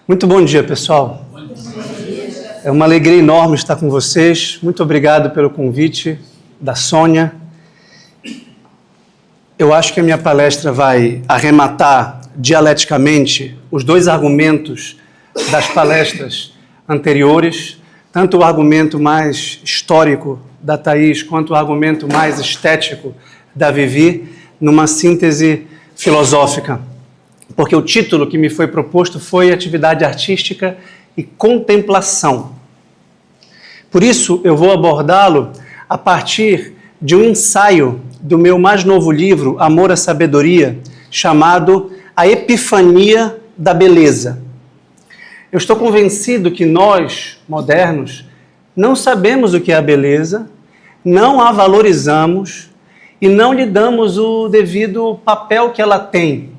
Muito bom dia, pessoal. É uma alegria enorme estar com vocês. Muito obrigado pelo convite da Sônia. Eu acho que a minha palestra vai arrematar dialeticamente os dois argumentos das palestras anteriores, tanto o argumento mais histórico da Thaís quanto o argumento mais estético da Vivi, numa síntese filosófica. Porque o título que me foi proposto foi Atividade Artística e Contemplação. Por isso, eu vou abordá-lo a partir de um ensaio do meu mais novo livro, Amor à Sabedoria, chamado A Epifania da Beleza. Eu estou convencido que nós, modernos, não sabemos o que é a beleza, não a valorizamos e não lhe damos o devido papel que ela tem.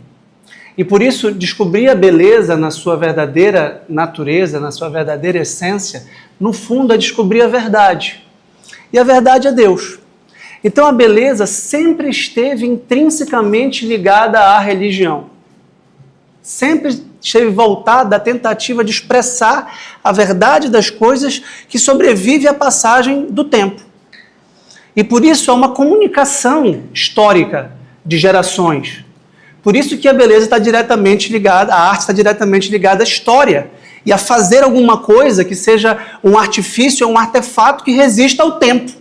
E por isso, descobrir a beleza na sua verdadeira natureza, na sua verdadeira essência, no fundo é descobrir a verdade. E a verdade é Deus. Então a beleza sempre esteve intrinsecamente ligada à religião. Sempre esteve voltada à tentativa de expressar a verdade das coisas que sobrevive à passagem do tempo. E por isso é uma comunicação histórica de gerações. Por isso que a beleza está diretamente ligada, a arte está diretamente ligada à história e a fazer alguma coisa que seja um artifício ou um artefato que resista ao tempo.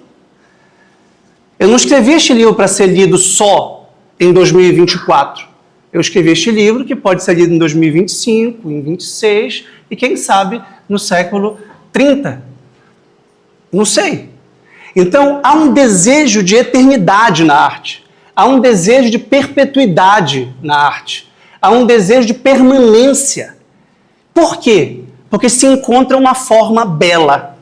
Eu não escrevi este livro para ser lido só em 2024. Eu escrevi este livro que pode ser lido em 2025, em 26 e quem sabe no século 30. Não sei. Então há um desejo de eternidade na arte. Há um desejo de perpetuidade na arte. Há um desejo de permanência. Por quê? Porque se encontra uma forma bela.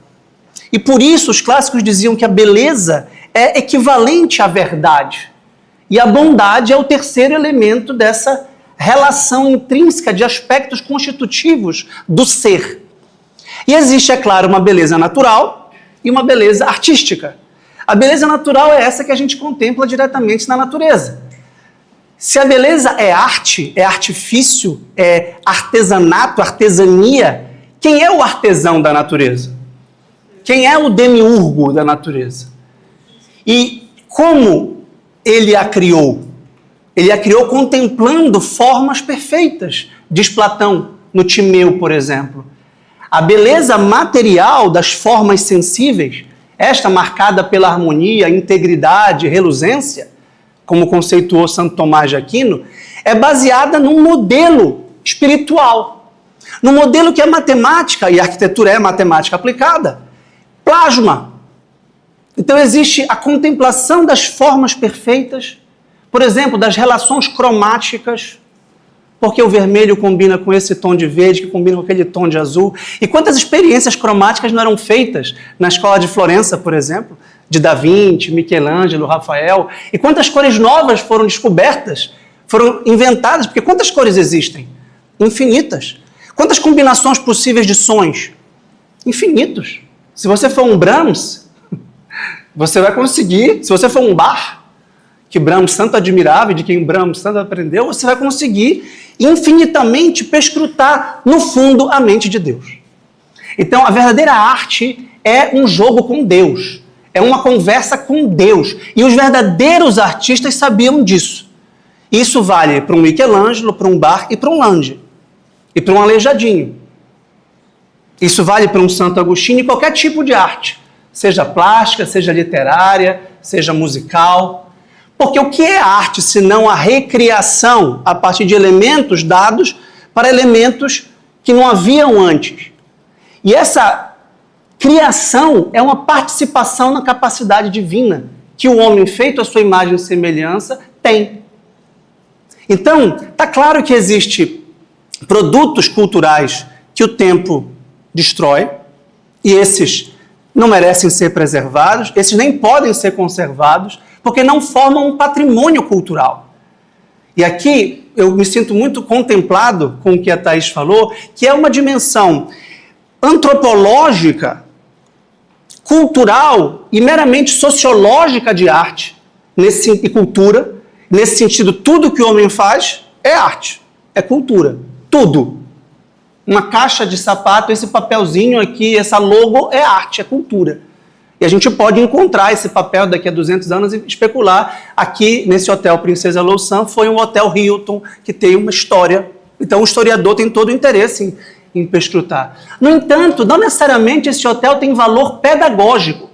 E por isso os clássicos diziam que a beleza é equivalente à verdade. E a bondade é o terceiro elemento dessa relação intrínseca de aspectos constitutivos do ser. E existe, é claro, uma beleza natural e uma beleza artística. A beleza natural é essa que a gente contempla diretamente na natureza. Se a beleza é arte, é artifício, é artesanato, artesania, quem é o artesão da natureza? Quem é o demiurgo da natureza? E como ele a criou? Ele a criou contemplando formas perfeitas, diz Platão, no Timeu, por exemplo. A beleza material das formas sensíveis, esta marcada pela harmonia, integridade, reluzência, como conceituou Santo Tomás de Aquino, é baseada num modelo espiritual. Num modelo que é matemática, e a arquitetura é matemática aplicada, plasma. Então existe a contemplação das formas perfeitas, por exemplo, das relações cromáticas, porque o vermelho combina com esse tom de verde, que combina com aquele tom de azul. E quantas experiências cromáticas não eram feitas na escola de Florença, por exemplo, de Da Vinci, Michelangelo, Rafael, e quantas cores novas foram descobertas, foram inventadas, porque quantas cores existem? Infinitas. Quantas combinações possíveis de sons? Infinitos. Se você for um Brahms, você vai conseguir, se você for um Bach, que Brahms tanto admirava e de quem Brahms tanto aprendeu, você vai conseguir infinitamente perscrutar no fundo a mente de Deus. Então, a verdadeira arte é um jogo com Deus, é uma conversa com Deus. E os verdadeiros artistas sabiam disso. Isso vale para um Michelangelo, para um Bach e para um Lande, e para um Aleijadinho. Isso vale para um Santo Agostinho e qualquer tipo de arte, seja plástica, seja literária, seja musical. Porque o que é arte, senão a recriação a partir de elementos dados para elementos que não haviam antes? E essa criação é uma participação na capacidade divina que o homem feito à sua imagem e semelhança tem. Então, está claro que existem produtos culturais que o tempo destrói e esses não merecem ser preservados, esses nem podem ser conservados, porque não formam um patrimônio cultural. E aqui eu me sinto muito contemplado com o que a Thaís falou, que é uma dimensão antropológica, cultural e meramente sociológica de arte e cultura. Nesse sentido, tudo que o homem faz é arte, é cultura, tudo. Uma caixa de sapato, esse papelzinho aqui, essa logo é arte, é cultura. E a gente pode encontrar esse papel daqui a 200 anos e especular. Aqui, nesse hotel Princesa Louçã, foi um hotel Hilton que tem uma história. Então, o historiador tem todo o interesse em perscrutar. No entanto, não necessariamente esse hotel tem valor pedagógico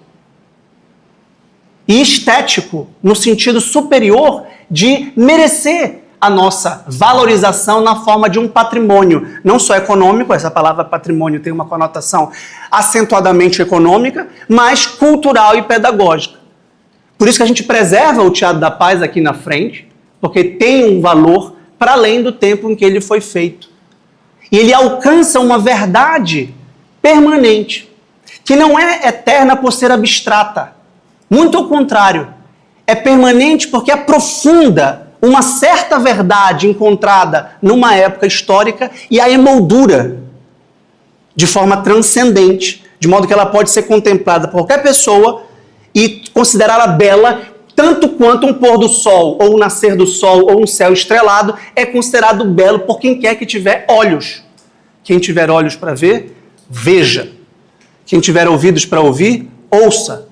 e estético, no sentido superior de merecer a nossa valorização na forma de um patrimônio, não só econômico, essa palavra patrimônio tem uma conotação acentuadamente econômica, mas cultural e pedagógica. Por isso que a gente preserva o Teatro da Paz aqui na frente, porque tem um valor para além do tempo em que ele foi feito. E ele alcança uma verdade permanente, que não é eterna por ser abstrata. Muito ao contrário, é permanente porque aprofunda uma certa verdade encontrada numa época histórica e a emoldura de forma transcendente, de modo que ela pode ser contemplada por qualquer pessoa e considerá-la bela, tanto quanto um pôr do sol, ou um nascer do sol, ou um céu estrelado, é considerado belo por quem quer que tiver olhos. Quem tiver olhos para ver, veja. Quem tiver ouvidos para ouvir, ouça.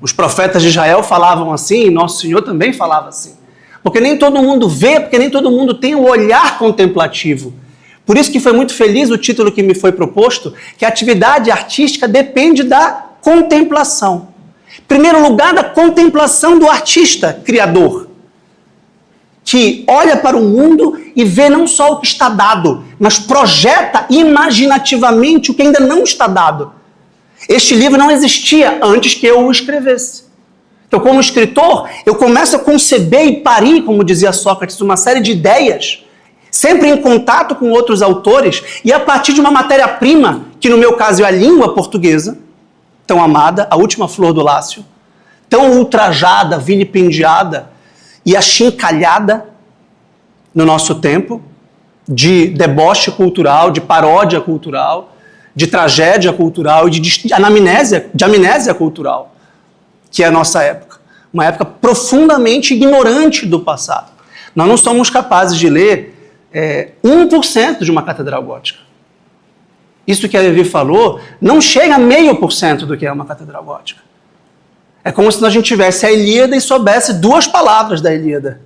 Os profetas de Israel falavam assim, e Nosso Senhor também falava assim. Porque nem todo mundo vê, porque nem todo mundo tem o olhar contemplativo. Por isso que foi muito feliz o título que me foi proposto, que a atividade artística depende da contemplação. Em primeiro lugar, da contemplação do artista criador, que olha para o mundo e vê não só o que está dado, mas projeta imaginativamente o que ainda não está dado. Este livro não existia antes que eu o escrevesse. Então, como escritor, eu começo a conceber e parir, como dizia Sócrates, uma série de ideias, sempre em contato com outros autores, e a partir de uma matéria-prima, que no meu caso é a língua portuguesa, tão amada, a última flor do Lácio, tão ultrajada, vilipendiada e achincalhada no nosso tempo, de deboche cultural, de paródia cultural, de tragédia cultural e de amnésia cultural, que é a nossa época. Uma época profundamente ignorante do passado. Nós não somos capazes de ler 1% de uma catedral gótica. Isso que a Levi falou não chega a 0,5% do que é uma catedral gótica. É como se a gente tivesse a Ilíada e soubesse duas palavras da Ilíada.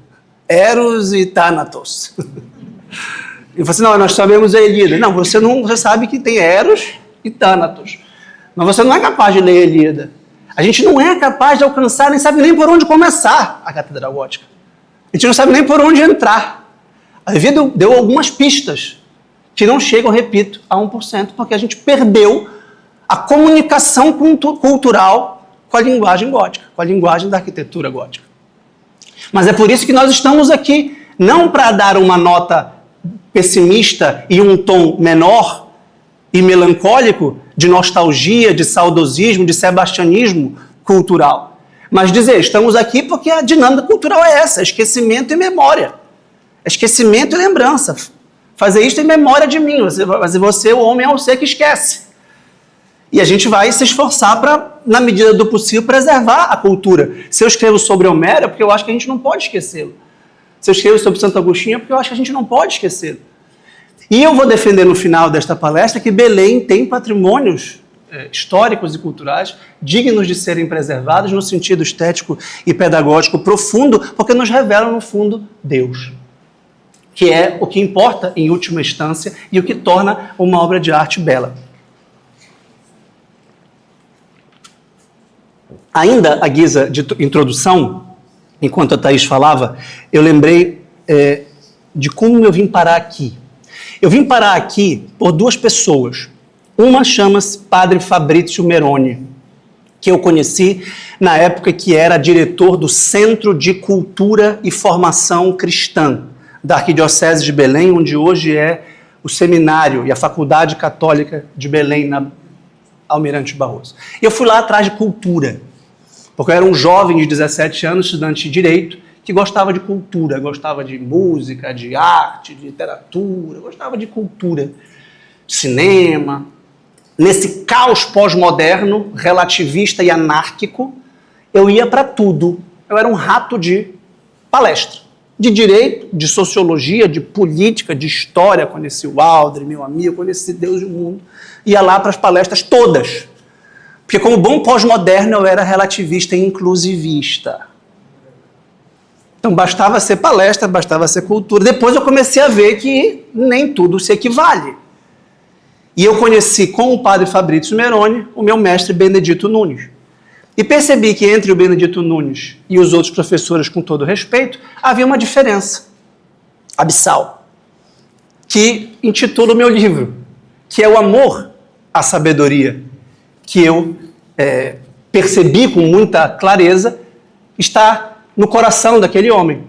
Eros e Thanatos. E você, não, nós sabemos a Ilíada. Não, você sabe que tem Eros e Thanatos. Mas você não é capaz de ler a Ilíada. A gente não é capaz de alcançar, nem sabe nem por onde começar a catedral gótica. A gente não sabe nem por onde entrar. A Levi deu algumas pistas que não chegam, repito, a 1%, porque a gente perdeu a comunicação cultural com a linguagem gótica, com a linguagem da arquitetura gótica. Mas é por isso que nós estamos aqui, não para dar uma nota pessimista e um tom menor e melancólico de nostalgia, de saudosismo, de sebastianismo cultural. Mas dizer, estamos aqui porque a dinâmica cultural é essa, esquecimento e memória. Esquecimento e lembrança. Fazer isto em memória de mim. Você, o homem, é o ser que esquece. E a gente vai se esforçar para, na medida do possível, preservar a cultura. Se eu escrevo sobre Homero, é porque eu acho que a gente não pode esquecê-lo. Se eu escrevo sobre Santo Agostinho, é porque eu acho que a gente não pode esquecê-lo. E eu vou defender no final desta palestra que Belém tem patrimônios históricos e culturais dignos de serem preservados no sentido estético e pedagógico profundo, porque nos revelam, no fundo, Deus, que é o que importa em última instância e o que torna uma obra de arte bela. Ainda à guisa de introdução, enquanto a Thaís falava, eu lembrei de como eu vim parar aqui. Eu vim parar aqui por duas pessoas. Uma chama-se Padre Fabrício Meroni, que eu conheci na época que era diretor do Centro de Cultura e Formação Cristã da Arquidiocese de Belém, onde hoje é o seminário e a Faculdade Católica de Belém, na Almirante Barroso. Eu fui lá atrás de cultura, porque eu era um jovem de 17 anos, estudante de Direito, que gostava de cultura, gostava de música, de arte, de literatura, gostava de cultura, cinema. Nesse caos pós-moderno, relativista e anárquico, eu ia para tudo. Eu era um rato de palestra. de direito, de sociologia, de política, de história. Conheci o Aldre, meu amigo, conheci Deus e o mundo. Ia lá para as palestras todas. Porque como bom pós-moderno eu era relativista e inclusivista. Então bastava ser palestra, bastava ser cultura. Depois eu comecei a ver que nem tudo se equivale. E eu conheci com o padre Fabrício Meroni o meu mestre Benedito Nunes. E percebi que entre o Benedito Nunes e os outros professores, com todo respeito, havia uma diferença abissal, que intitula o meu livro, que é o amor à sabedoria, que eu percebi com muita clareza está no coração daquele homem.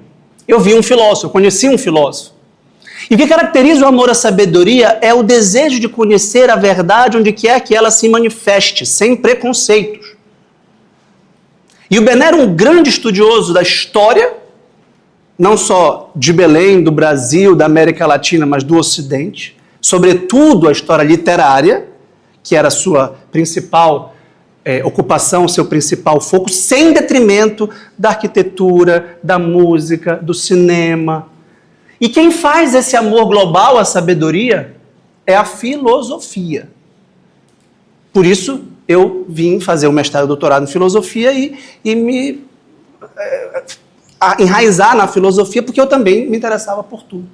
Eu vi um filósofo, eu conheci um filósofo. E o que caracteriza o amor à sabedoria é o desejo de conhecer a verdade onde quer que ela se manifeste, sem preconceitos. E o Bené era um grande estudioso da história, não só de Belém, do Brasil, da América Latina, mas do Ocidente, sobretudo a história literária, que era a sua principal ocupação, seu principal foco, sem detrimento da arquitetura, da música, do cinema. E quem faz esse amor global à sabedoria é a filosofia. Por isso, eu vim fazer o mestrado e doutorado em filosofia e me enraizar na filosofia, porque eu também me interessava por tudo.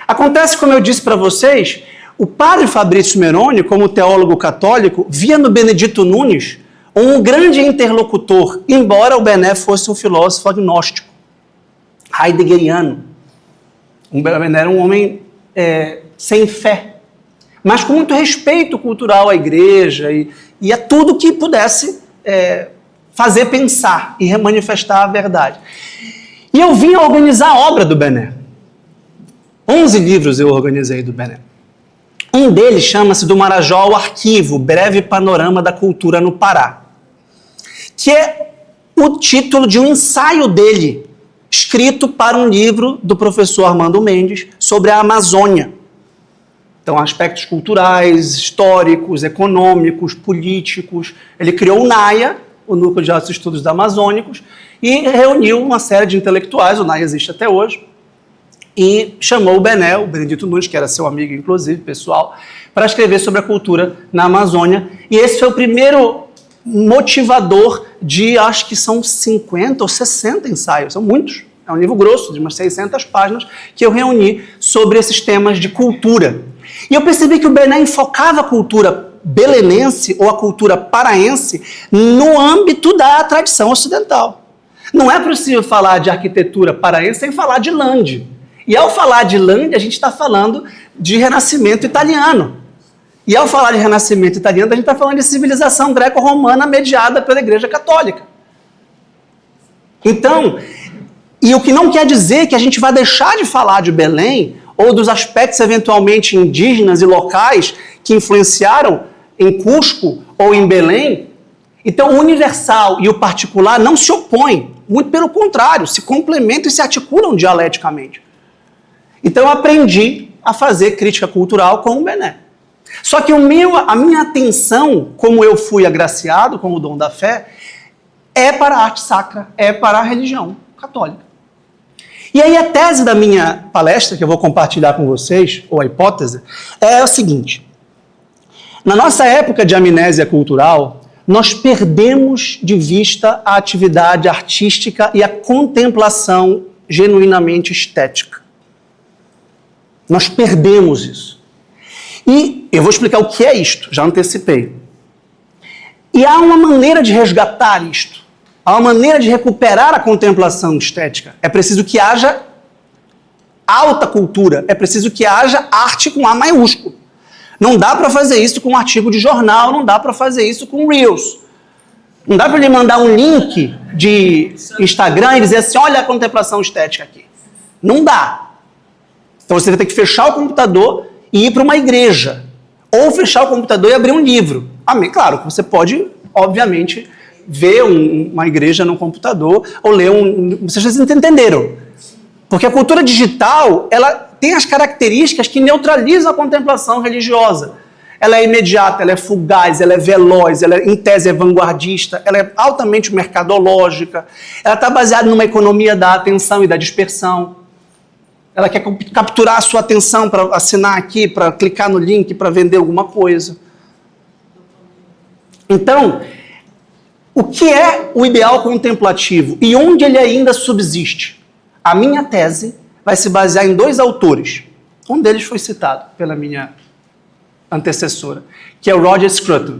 Acontece, como eu disse para vocês, o padre Fabrício Meroni, como teólogo católico, via no Benedito Nunes um grande interlocutor, embora o Bené fosse um filósofo agnóstico, heideggeriano. O Bené era um homem sem fé, mas com muito respeito cultural à igreja e a tudo que pudesse fazer pensar e manifestar a verdade. E eu vim organizar a obra do Bené. 11 livros eu organizei do Bené. Um deles chama-se Do Marajó ao Arquivo, Breve Panorama da Cultura no Pará, que é o título de um ensaio dele, escrito para um livro do professor Armando Mendes sobre a Amazônia. Então, aspectos culturais, históricos, econômicos, políticos. Ele criou o NAIA, o Núcleo de Altos Estudos da Amazônicos, e reuniu uma série de intelectuais, o NAIA existe até hoje, e chamou o Bené, o Benedito Nunes, que era seu amigo, inclusive, pessoal, para escrever sobre a cultura na Amazônia. E esse foi o primeiro motivador de, acho que são 50 ou 60 ensaios, são muitos. É um livro grosso, de umas 600 páginas, que eu reuni sobre esses temas de cultura. E eu percebi que o Bené enfocava a cultura belenense ou a cultura paraense no âmbito da tradição ocidental. Não é possível falar de arquitetura paraense sem falar de Lande. E ao falar de Lande, a gente está falando de Renascimento italiano. E ao falar de Renascimento italiano, a gente está falando de civilização greco-romana mediada pela Igreja Católica. Então, e o que não quer dizer que a gente vai deixar de falar de Belém ou dos aspectos eventualmente indígenas e locais que influenciaram em Cusco ou em Belém. Então, o universal e o particular não se opõem, muito pelo contrário, se complementam e se articulam dialeticamente. Então, eu aprendi a fazer crítica cultural com o Bené. Só que a minha atenção, como eu fui agraciado com o dom da fé, é para a arte sacra, é para a religião católica. E aí a tese da minha palestra, que eu vou compartilhar com vocês, ou a hipótese, é o seguinte. Na nossa época de amnésia cultural, nós perdemos de vista a atividade artística e a contemplação genuinamente estética. Nós perdemos isso. E eu vou explicar o que é isto, já antecipei. E há uma maneira de resgatar isto. Há uma maneira de recuperar a contemplação estética. É preciso que haja alta cultura, é preciso que haja arte com A maiúsculo. Não dá para fazer isso com um artigo de jornal, não dá para fazer isso com Reels. Não dá para ele mandar um link de Instagram e dizer assim, olha a contemplação estética aqui. Não dá. Então você vai ter que fechar o computador e ir para uma igreja. Ou fechar o computador e abrir um livro. Claro, você pode, obviamente, ver uma igreja no computador ou ler Vocês entenderam? Porque a cultura digital, ela tem as características que neutralizam a contemplação religiosa. Ela é imediata, ela é fugaz, ela é veloz, ela em tese é vanguardista, ela é altamente mercadológica, ela está baseada numa economia da atenção e da dispersão. Ela quer capturar a sua atenção para assinar aqui, para clicar no link, para vender alguma coisa. Então, o que é o ideal contemplativo e onde ele ainda subsiste? A minha tese vai se basear em 2 autores. Um deles foi citado pela minha antecessora, que é o Roger Scruton.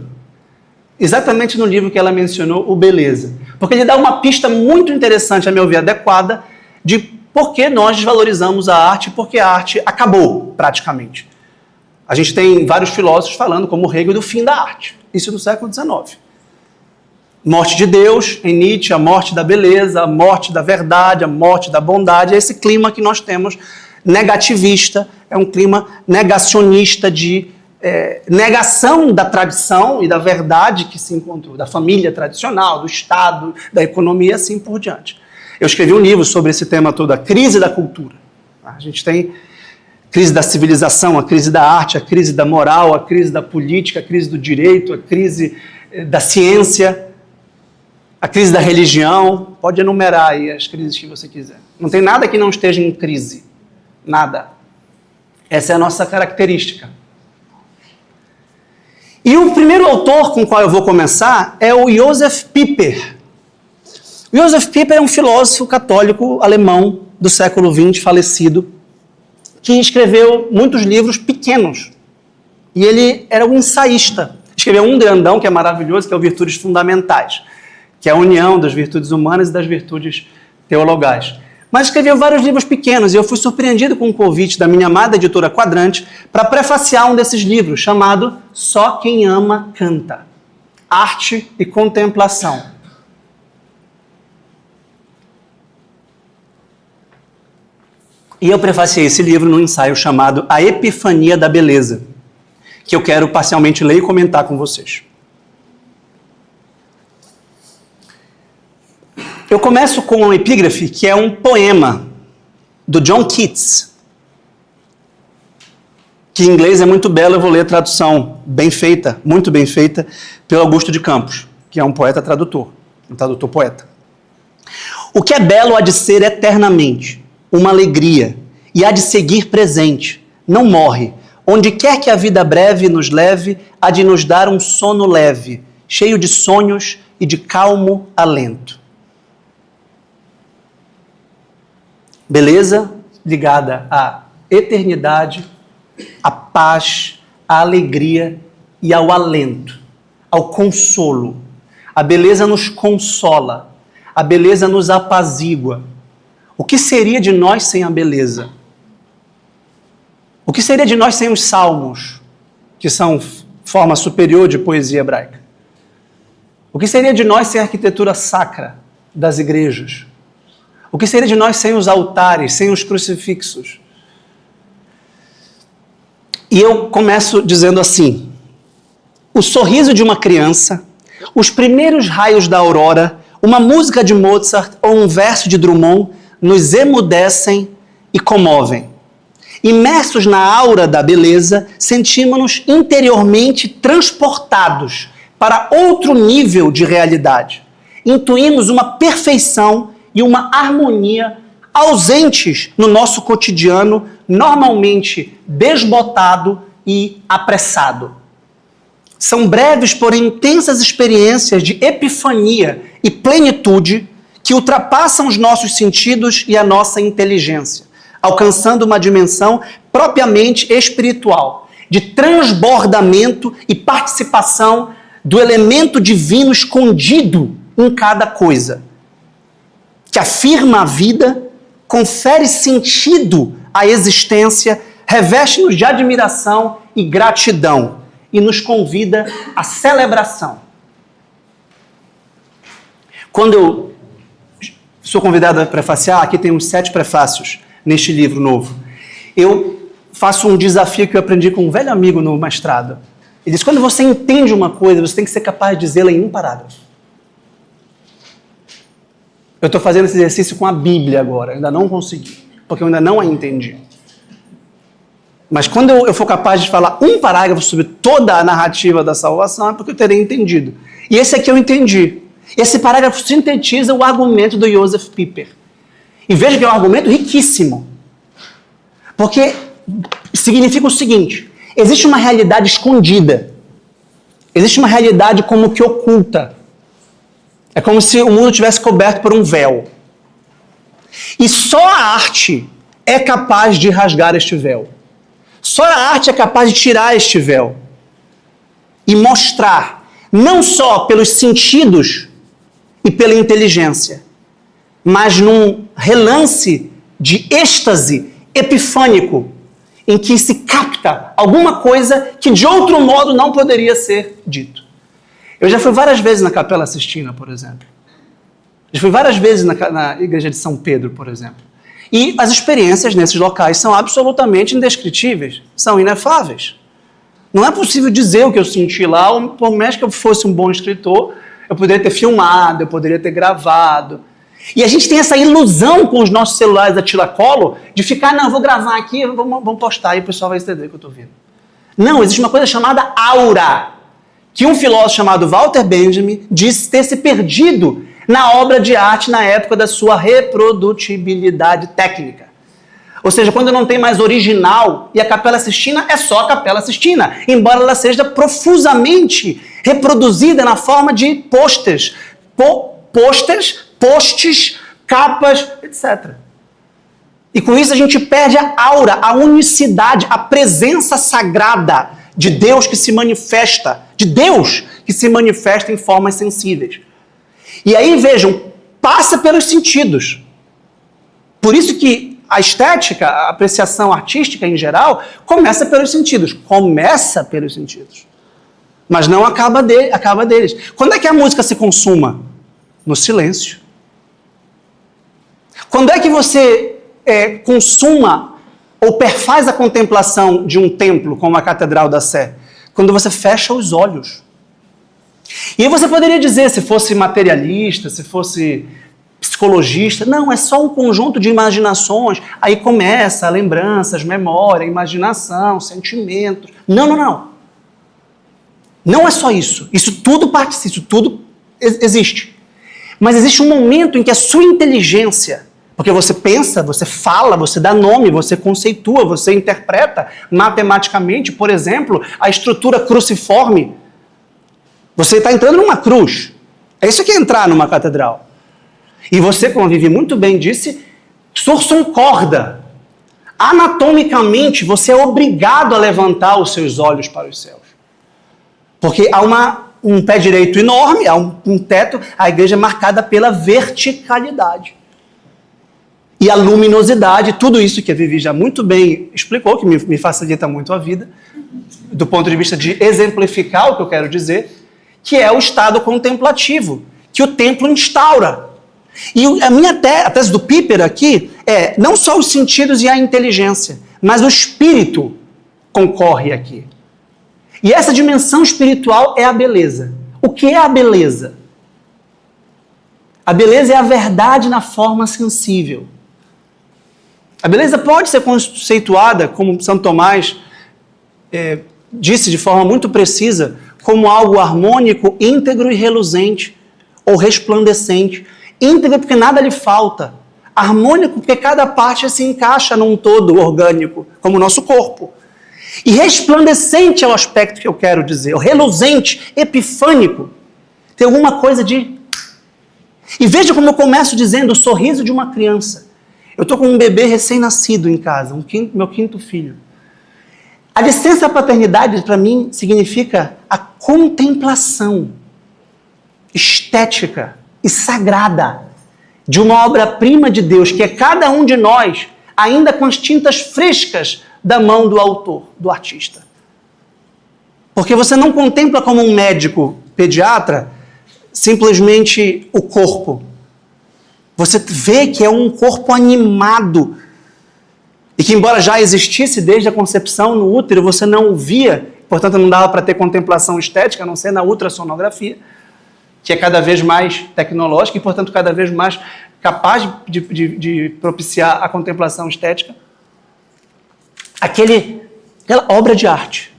Exatamente no livro que ela mencionou, o Beleza. Porque ele dá uma pista muito interessante, a meu ver, adequada, de por que nós desvalorizamos a arte, porque a arte acabou, praticamente. A gente tem vários filósofos falando, como Hegel, do fim da arte. Isso no século XIX. Morte de Deus, em Nietzsche, a morte da beleza, a morte da verdade, a morte da bondade. É esse clima que nós temos negativista, é um clima negacionista de negação da tradição e da verdade que se encontrou, da família tradicional, do Estado, da economia, assim por diante. Eu escrevi um livro sobre esse tema todo, a crise da cultura. A gente tem a crise da civilização, a crise da arte, a crise da moral, a crise da política, a crise do direito, a crise da ciência, a crise da religião. Pode enumerar aí as crises que você quiser. Não tem nada que não esteja em crise. Nada. Essa é a nossa característica. E o primeiro autor com o qual eu vou começar é o Josef Pieper. O Josef Pieper é um filósofo católico alemão do século XX, falecido, que escreveu muitos livros pequenos. E ele era um ensaísta. Escreveu um grandão, que é maravilhoso, que é o Virtudes Fundamentais, que é a união das virtudes humanas e das virtudes teologais. Mas escreveu vários livros pequenos, e eu fui surpreendido com um convite da minha amada editora Quadrante para prefaciar um desses livros, chamado Só Quem Ama Canta. Arte e Contemplação. E eu prefaciei esse livro num ensaio chamado A Epifania da Beleza, que eu quero parcialmente ler e comentar com vocês. Eu começo com um epígrafe que é um poema do John Keats, que em inglês é muito belo, eu vou ler a tradução bem feita, muito bem feita, pelo Augusto de Campos, que é um poeta-tradutor, um tradutor-poeta. O que é belo há de ser eternamente uma alegria, e há de seguir presente, não morre. Onde quer que a vida breve nos leve, há de nos dar um sono leve, cheio de sonhos e de calmo alento. Beleza ligada à eternidade, à paz, à alegria e ao alento, ao consolo. A beleza nos consola, a beleza nos apazigua. O que seria de nós sem a beleza? O que seria de nós sem os salmos, que são forma superior de poesia hebraica? O que seria de nós sem a arquitetura sacra das igrejas? O que seria de nós sem os altares, sem os crucifixos? E eu começo dizendo assim: o sorriso de uma criança, os primeiros raios da aurora, uma música de Mozart ou um verso de Drummond nos emudecem e comovem. Imersos na aura da beleza, sentimos-nos interiormente transportados para outro nível de realidade. Intuímos uma perfeição e uma harmonia ausentes no nosso cotidiano, normalmente desbotado e apressado. São breves, porém intensas experiências de epifania e plenitude que ultrapassam os nossos sentidos e a nossa inteligência, alcançando uma dimensão propriamente espiritual, de transbordamento e participação do elemento divino escondido em cada coisa, que afirma a vida, confere sentido à existência, reveste-nos de admiração e gratidão e nos convida à celebração. Quando eu sou convidado a prefaciar, aqui tem uns 7 prefácios neste livro novo, eu faço um desafio que eu aprendi com um velho amigo no mestrado. Ele diz: quando você entende uma coisa, você tem que ser capaz de dizê-la em um parágrafo. Eu estou fazendo esse exercício com a Bíblia agora, ainda não consegui, porque eu ainda não a entendi. Mas quando eu for capaz de falar um parágrafo sobre toda a narrativa da salvação, é porque eu terei entendido. E esse aqui eu entendi. Esse parágrafo sintetiza o argumento do Joseph Pieper. E veja que é um argumento riquíssimo. Porque significa o seguinte: existe uma realidade escondida. Existe uma realidade como que oculta. É como se o mundo tivesse coberto por um véu. E só a arte é capaz de rasgar este véu. Só a arte é capaz de tirar este véu e mostrar, não só pelos sentidos e pela inteligência, mas num relance de êxtase epifânico, em que se capta alguma coisa que de outro modo não poderia ser dito. Eu já fui várias vezes na Capela Sistina, por exemplo. Já fui várias vezes na Igreja de São Pedro, por exemplo. E as experiências nesses locais são absolutamente indescritíveis, são inefáveis. Não é possível dizer o que eu senti lá, ou por mais que eu fosse um bom escritor, eu poderia ter filmado, eu poderia ter gravado. E a gente tem essa ilusão com os nossos celulares a tiracolo de ficar, não, eu vou gravar aqui, vamos postar e o pessoal vai entender o que eu estou vendo. Não, existe uma coisa chamada aura, que um filósofo chamado Walter Benjamin disse ter se perdido na obra de arte na época da sua reprodutibilidade técnica. Ou seja, quando não tem mais original, e a Capela Sistina é só a Capela Sistina, embora ela seja profusamente reproduzida na forma de posts, capas, etc. E com isso a gente perde a aura, a unicidade, a presença sagrada de Deus que se manifesta, em formas sensíveis. E aí, vejam, passa pelos sentidos. Por isso que a estética, a apreciação artística em geral, começa pelos sentidos. Mas não acaba deles. Quando é que a música se consuma? No silêncio. Quando é que você consuma ou perfaz a contemplação de um templo, como a Catedral da Sé? Quando você fecha os olhos. E aí você poderia dizer, se fosse materialista, se fosse psicologista, não, é só um conjunto de imaginações, aí começa lembranças, memória, imaginação, sentimentos. Não. Não é só isso. Isso tudo participa, isso tudo existe. Mas existe um momento em que a sua inteligência, porque você pensa, você fala, você dá nome, você conceitua, você interpreta matematicamente, por exemplo, a estrutura cruciforme. Você está entrando numa cruz. É isso que é entrar numa catedral. E você, como a Vivi muito bem disse, sursum corda. Anatomicamente, você é obrigado a levantar os seus olhos para os céus. Porque há um pé direito enorme, há um teto, a igreja é marcada pela verticalidade. E a luminosidade, tudo isso que a Vivi já muito bem explicou, que me facilita muito a vida, do ponto de vista de exemplificar o que eu quero dizer, que é o estado contemplativo, que o templo instaura. E a tese do Pieper aqui é não só os sentidos e a inteligência, mas o espírito concorre aqui. E essa dimensão espiritual é a beleza. O que é a beleza? A beleza é a verdade na forma sensível. A beleza pode ser conceituada, como Santo Tomás disse de forma muito precisa, como algo harmônico, íntegro e reluzente, ou resplandecente. Íntegro porque nada lhe falta. Harmônico porque cada parte se encaixa num todo orgânico, como o nosso corpo. E resplandecente é o aspecto que eu quero dizer. O reluzente, epifânico. Tem alguma coisa de... E veja como eu começo dizendo o sorriso de uma criança. Eu estou com um bebê recém-nascido em casa, meu quinto filho. A licença paternidade, para mim, significa a contemplação estética e sagrada de uma obra-prima de Deus, que é cada um de nós, ainda com as tintas frescas da mão do autor, do artista. Porque você não contempla como um médico pediatra simplesmente o corpo. Você vê que é um corpo animado e que, embora já existisse desde a concepção no útero, você não o via, portanto não dava para ter contemplação estética, a não ser na ultrassonografia, que é cada vez mais tecnológica e, portanto, cada vez mais capaz de propiciar a contemplação estética. Aquele Aquela obra de arte.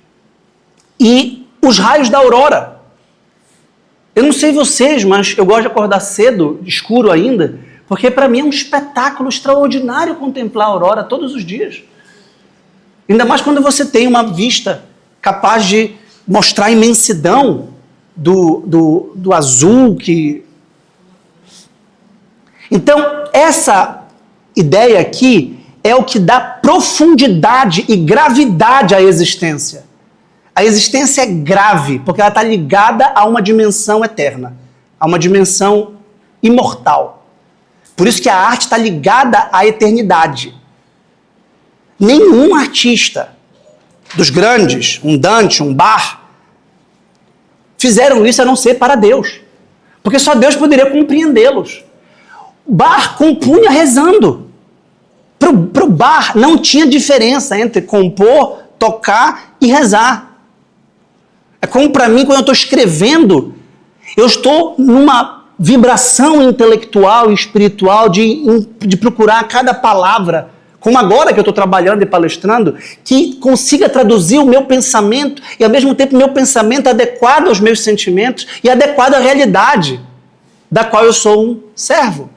E os raios da aurora. Eu não sei vocês, mas eu gosto de acordar cedo, escuro ainda, porque para mim é um espetáculo extraordinário contemplar a aurora todos os dias. Ainda mais quando você tem uma vista capaz de mostrar a imensidão do azul que... Então, essa ideia aqui é o que dá profundidade e gravidade à existência. A existência é grave, porque ela está ligada a uma dimensão eterna, a uma dimensão imortal. Por isso que a arte está ligada à eternidade. Nenhum artista dos grandes, um Dante, um Bach, fizeram isso a não ser para Deus. Porque só Deus poderia compreendê-los. Bach compunha rezando. Para o Bach não tinha diferença entre compor, tocar e rezar. É como para mim, quando eu estou escrevendo, eu estou numa vibração intelectual e espiritual de procurar cada palavra, como agora que eu estou trabalhando e palestrando, que consiga traduzir o meu pensamento e ao mesmo tempo o meu pensamento adequado aos meus sentimentos e adequado à realidade da qual eu sou um servo.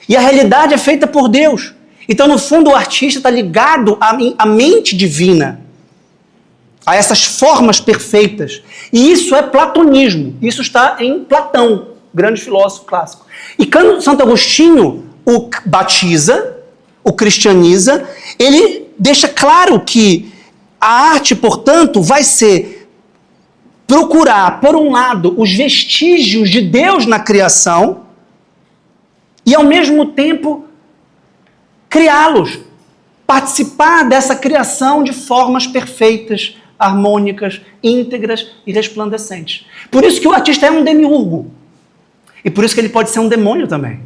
E a realidade é feita por Deus. Então, no fundo, o artista está ligado à mente divina, a essas formas perfeitas. E isso é platonismo. Isso está em Platão, grande filósofo clássico. E quando Santo Agostinho o batiza, o cristianiza, ele deixa claro que a arte, portanto, vai ser procurar, por um lado, os vestígios de Deus na criação e, ao mesmo tempo, criá-los, participar dessa criação de formas perfeitas, harmônicas, íntegras e resplandecentes. Por isso que o artista é um demiurgo. E por isso que ele pode ser um demônio também.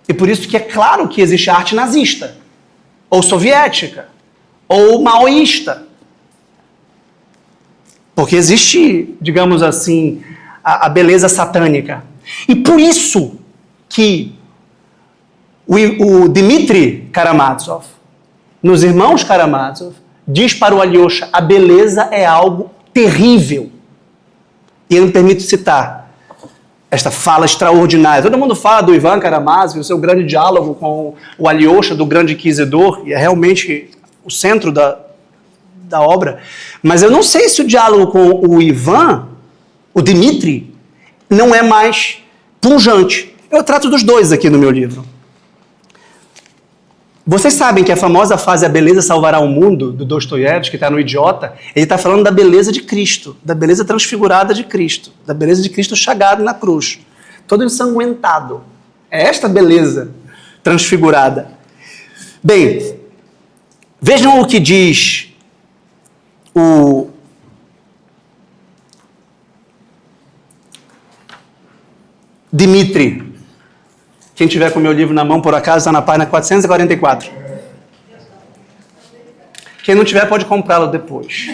E por isso que é claro que existe arte nazista, ou soviética, ou maoísta. Porque existe, digamos assim, a beleza satânica. E por isso que o Dmitri Karamazov, nos Irmãos Karamazov, diz para o Alyosha, a beleza é algo terrível. E eu me permito citar esta fala extraordinária. Todo mundo fala do Ivan Karamazov, o seu grande diálogo com o Alyosha, do grande inquisidor, e é realmente o centro da obra. Mas eu não sei se o diálogo com o Ivan, o Dmitri, não é mais pungente. Eu trato dos dois aqui no meu livro. Vocês sabem que a famosa frase "a beleza salvará o mundo", do Dostoiévski, que está no Idiota, ele está falando da beleza de Cristo, da beleza transfigurada de Cristo, da beleza de Cristo chagado na cruz, todo ensanguentado. É esta beleza transfigurada. Bem, vejam o que diz o Dmitri. Quem tiver com o meu livro na mão, por acaso, está na página 444. Quem não tiver, pode comprá-lo depois.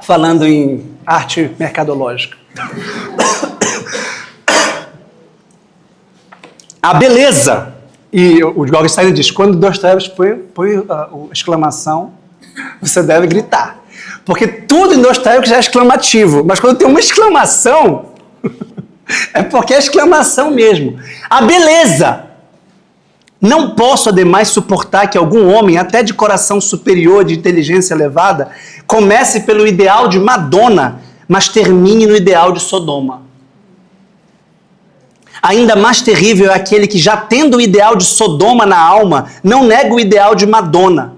Falando em arte mercadológica. A beleza. E o Goldstein diz, quando Dostoiévski põe a exclamação, você deve gritar. Porque tudo em Dostoiévski já é exclamativo. Mas quando tem uma exclamação... é porque é exclamação mesmo. A beleza. Não posso, ademais, suportar que algum homem, até de coração superior, de inteligência elevada, comece pelo ideal de Madonna, mas termine no ideal de Sodoma. Ainda mais terrível é aquele que, já tendo o ideal de Sodoma na alma, não nega o ideal de Madonna.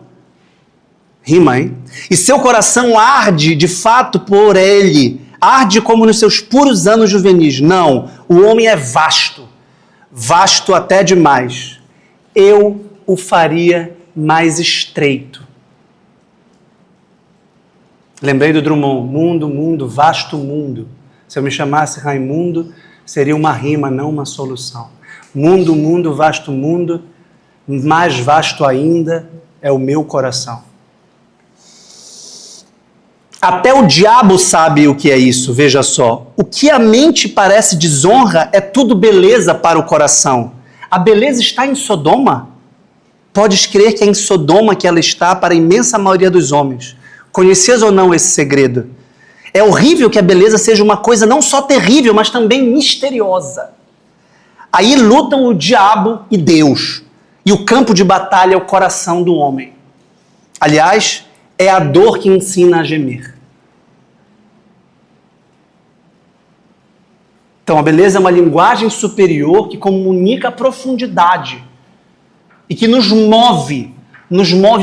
Rima, hein? E seu coração arde, de fato, por ele. Arde como nos seus puros anos juvenis. Não, o homem é vasto. Vasto até demais. Eu o faria mais estreito. Lembrei do Drummond. Mundo, mundo, vasto mundo. Se eu me chamasse Raimundo, seria uma rima, não uma solução. Mundo, mundo, vasto mundo. Mais vasto ainda é o meu coração. Até o diabo sabe o que é isso, veja só. O que a mente parece desonra é tudo beleza para o coração. A beleza está em Sodoma? Podes crer que é em Sodoma que ela está para a imensa maioria dos homens. Conhecias ou não esse segredo? É horrível que a beleza seja uma coisa não só terrível, mas também misteriosa. Aí lutam o diabo e Deus. E o campo de batalha é o coração do homem. Aliás, é a dor que ensina a gemer. Então, a beleza é uma linguagem superior que comunica a profundidade e que nos move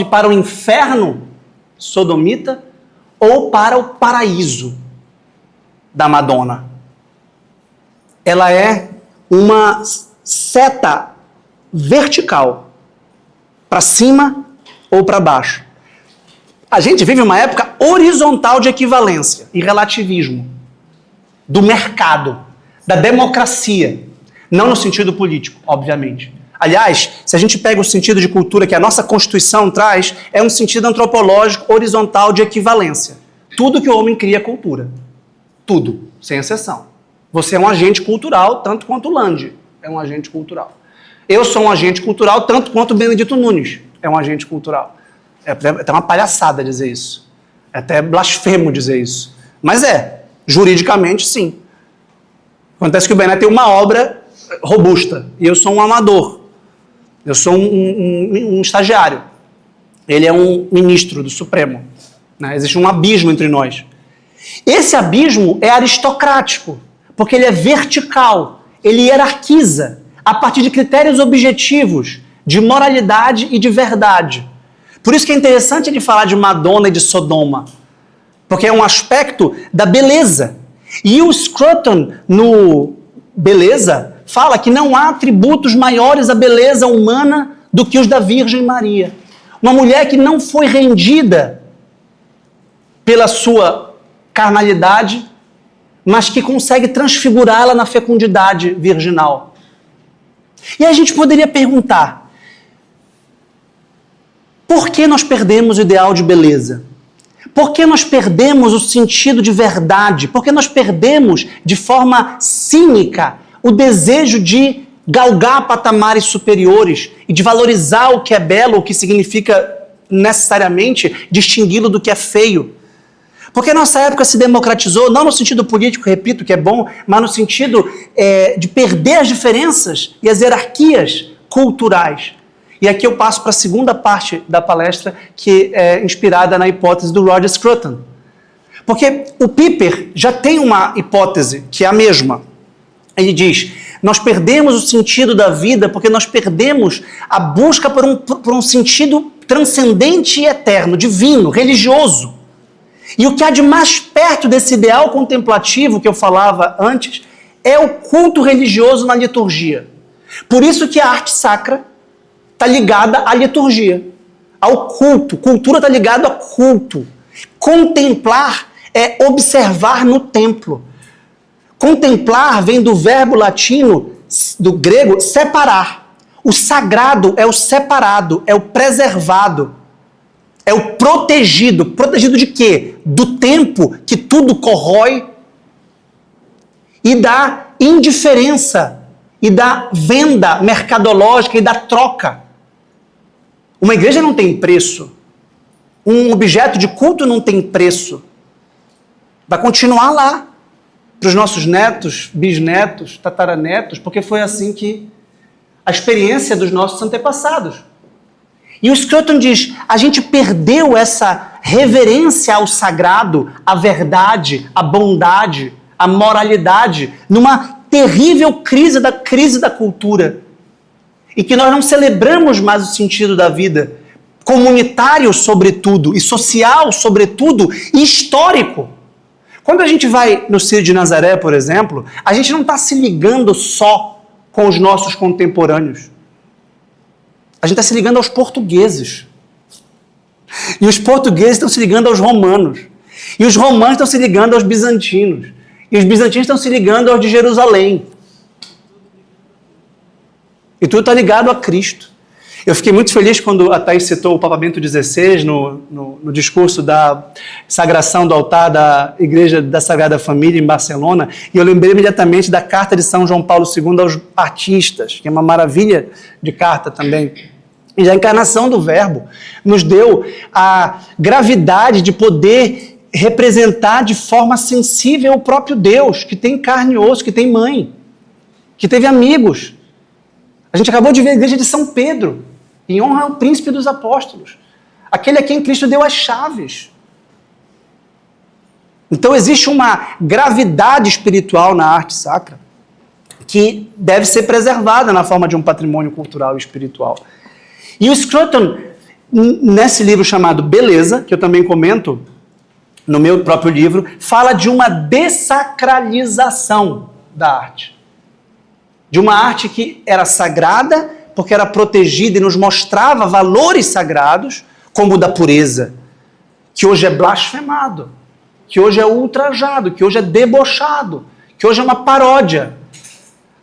para o inferno sodomita ou para o paraíso da Madonna. Ela é uma seta vertical, para cima ou para baixo. A gente vive uma época horizontal de equivalência e relativismo, do mercado, da democracia, não no sentido político, obviamente. Aliás, se a gente pega o sentido de cultura que a nossa Constituição traz, é um sentido antropológico horizontal de equivalência. Tudo que o homem cria é cultura. Tudo, sem exceção. Você é um agente cultural, tanto quanto o Lande é um agente cultural. Eu sou um agente cultural, tanto quanto o Benedito Nunes é um agente cultural. É até uma palhaçada dizer isso. É até blasfemo dizer isso. Mas juridicamente, sim. Acontece que o Bené tem uma obra robusta e eu sou um amador. Eu sou um estagiário. Ele é um ministro do Supremo. Né? Existe um abismo entre nós. Esse abismo é aristocrático, porque ele é vertical. Ele hierarquiza a partir de critérios objetivos de moralidade e de verdade. Por isso que é interessante ele falar de Madonna e de Sodoma, porque é um aspecto da beleza. E o Scruton, no Beleza, fala que não há atributos maiores à beleza humana do que os da Virgem Maria. Uma mulher que não foi rendida pela sua carnalidade, mas que consegue transfigurá-la na fecundidade virginal. E a gente poderia perguntar, por que nós perdemos o ideal de beleza? Por que nós perdemos o sentido de verdade? Por que nós perdemos, de forma cínica, o desejo de galgar patamares superiores e de valorizar o que é belo, o que significa necessariamente distingui-lo do que é feio? Porque a nossa época se democratizou, não no sentido político, repito, que é bom, mas no sentido de perder as diferenças e as hierarquias culturais. E aqui eu passo para a segunda parte da palestra, que é inspirada na hipótese do Roger Scruton. Porque o Piper já tem uma hipótese que é a mesma. Ele diz, nós perdemos o sentido da vida porque nós perdemos a busca por um sentido transcendente e eterno, divino, religioso. E o que há de mais perto desse ideal contemplativo que eu falava antes é o culto religioso na liturgia. Por isso que a arte sacra está ligada à liturgia, ao culto. Cultura está ligada ao culto. Contemplar é observar no templo. Contemplar vem do verbo latino, do grego, separar. O sagrado é o separado, é o preservado, é o protegido. Protegido de quê? Do tempo que tudo corrói e da indiferença e da venda mercadológica e da troca. Uma igreja não tem preço. Um objeto de culto não tem preço. Vai continuar lá para os nossos netos, bisnetos, tataranetos, porque foi assim que a experiência dos nossos antepassados. E o Scruton diz, a gente perdeu essa reverência ao sagrado, à verdade, à bondade, à moralidade, numa terrível crise da cultura. E que nós não celebramos mais o sentido da vida, comunitário sobretudo, e social sobretudo, e histórico. Quando a gente vai no Círio de Nazaré, por exemplo, a gente não está se ligando só com os nossos contemporâneos. A gente está se ligando aos portugueses. E os portugueses estão se ligando aos romanos. E os romanos estão se ligando aos bizantinos. E os bizantinos estão se ligando aos de Jerusalém. E tudo está ligado a Cristo. Eu fiquei muito feliz quando a Thaís citou o Papa Bento XVI no discurso da sagração do altar da Igreja da Sagrada Família em Barcelona, e eu lembrei imediatamente da carta de São João Paulo II aos artistas, que é uma maravilha de carta também. E a encarnação do Verbo nos deu a gravidade de poder representar de forma sensível o próprio Deus, que tem carne e osso, que tem mãe, que teve amigos. A gente acabou de ver a igreja de São Pedro, em honra ao príncipe dos apóstolos, aquele a quem Cristo deu as chaves. Então existe uma gravidade espiritual na arte sacra que deve ser preservada na forma de um patrimônio cultural e espiritual. E o Scruton, nesse livro chamado Beleza, que eu também comento no meu próprio livro, fala de uma dessacralização da arte. De uma arte que era sagrada, porque era protegida e nos mostrava valores sagrados, como o da pureza, que hoje é blasfemado, que hoje é ultrajado, que hoje é debochado, que hoje é uma paródia.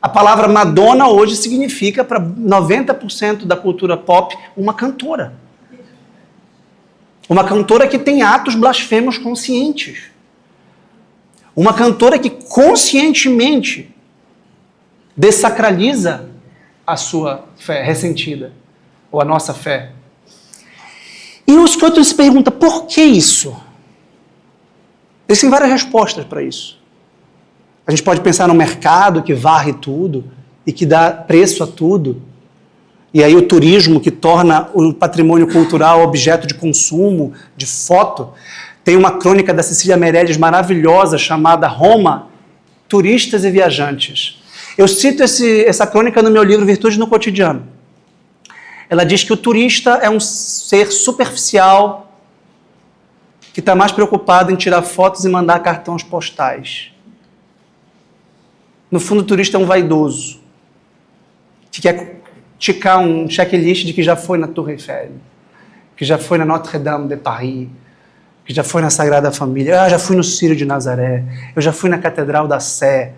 A palavra Madonna hoje significa, para 90% da cultura pop, uma cantora. Uma cantora que tem atos blasfemos conscientes. Uma cantora que conscientemente dessacraliza a sua fé ressentida, ou a nossa fé. E o Scruton se pergunta, por que isso? Existem várias respostas para isso. A gente pode pensar no mercado que varre tudo e que dá preço a tudo. E aí o turismo que torna o patrimônio cultural objeto de consumo, de foto. Tem uma crônica da Cecília Meirelles maravilhosa chamada Roma, Turistas e Viajantes. Eu cito essa crônica no meu livro Virtude no Cotidiano. Ela diz que o turista é um ser superficial que está mais preocupado em tirar fotos e mandar cartões postais. No fundo, o turista é um vaidoso que quer ticar um checklist de que já foi na Torre Eiffel, que já foi na Notre-Dame de Paris, que já foi na Sagrada Família, já fui no Círio de Nazaré, eu já fui na Catedral da Sé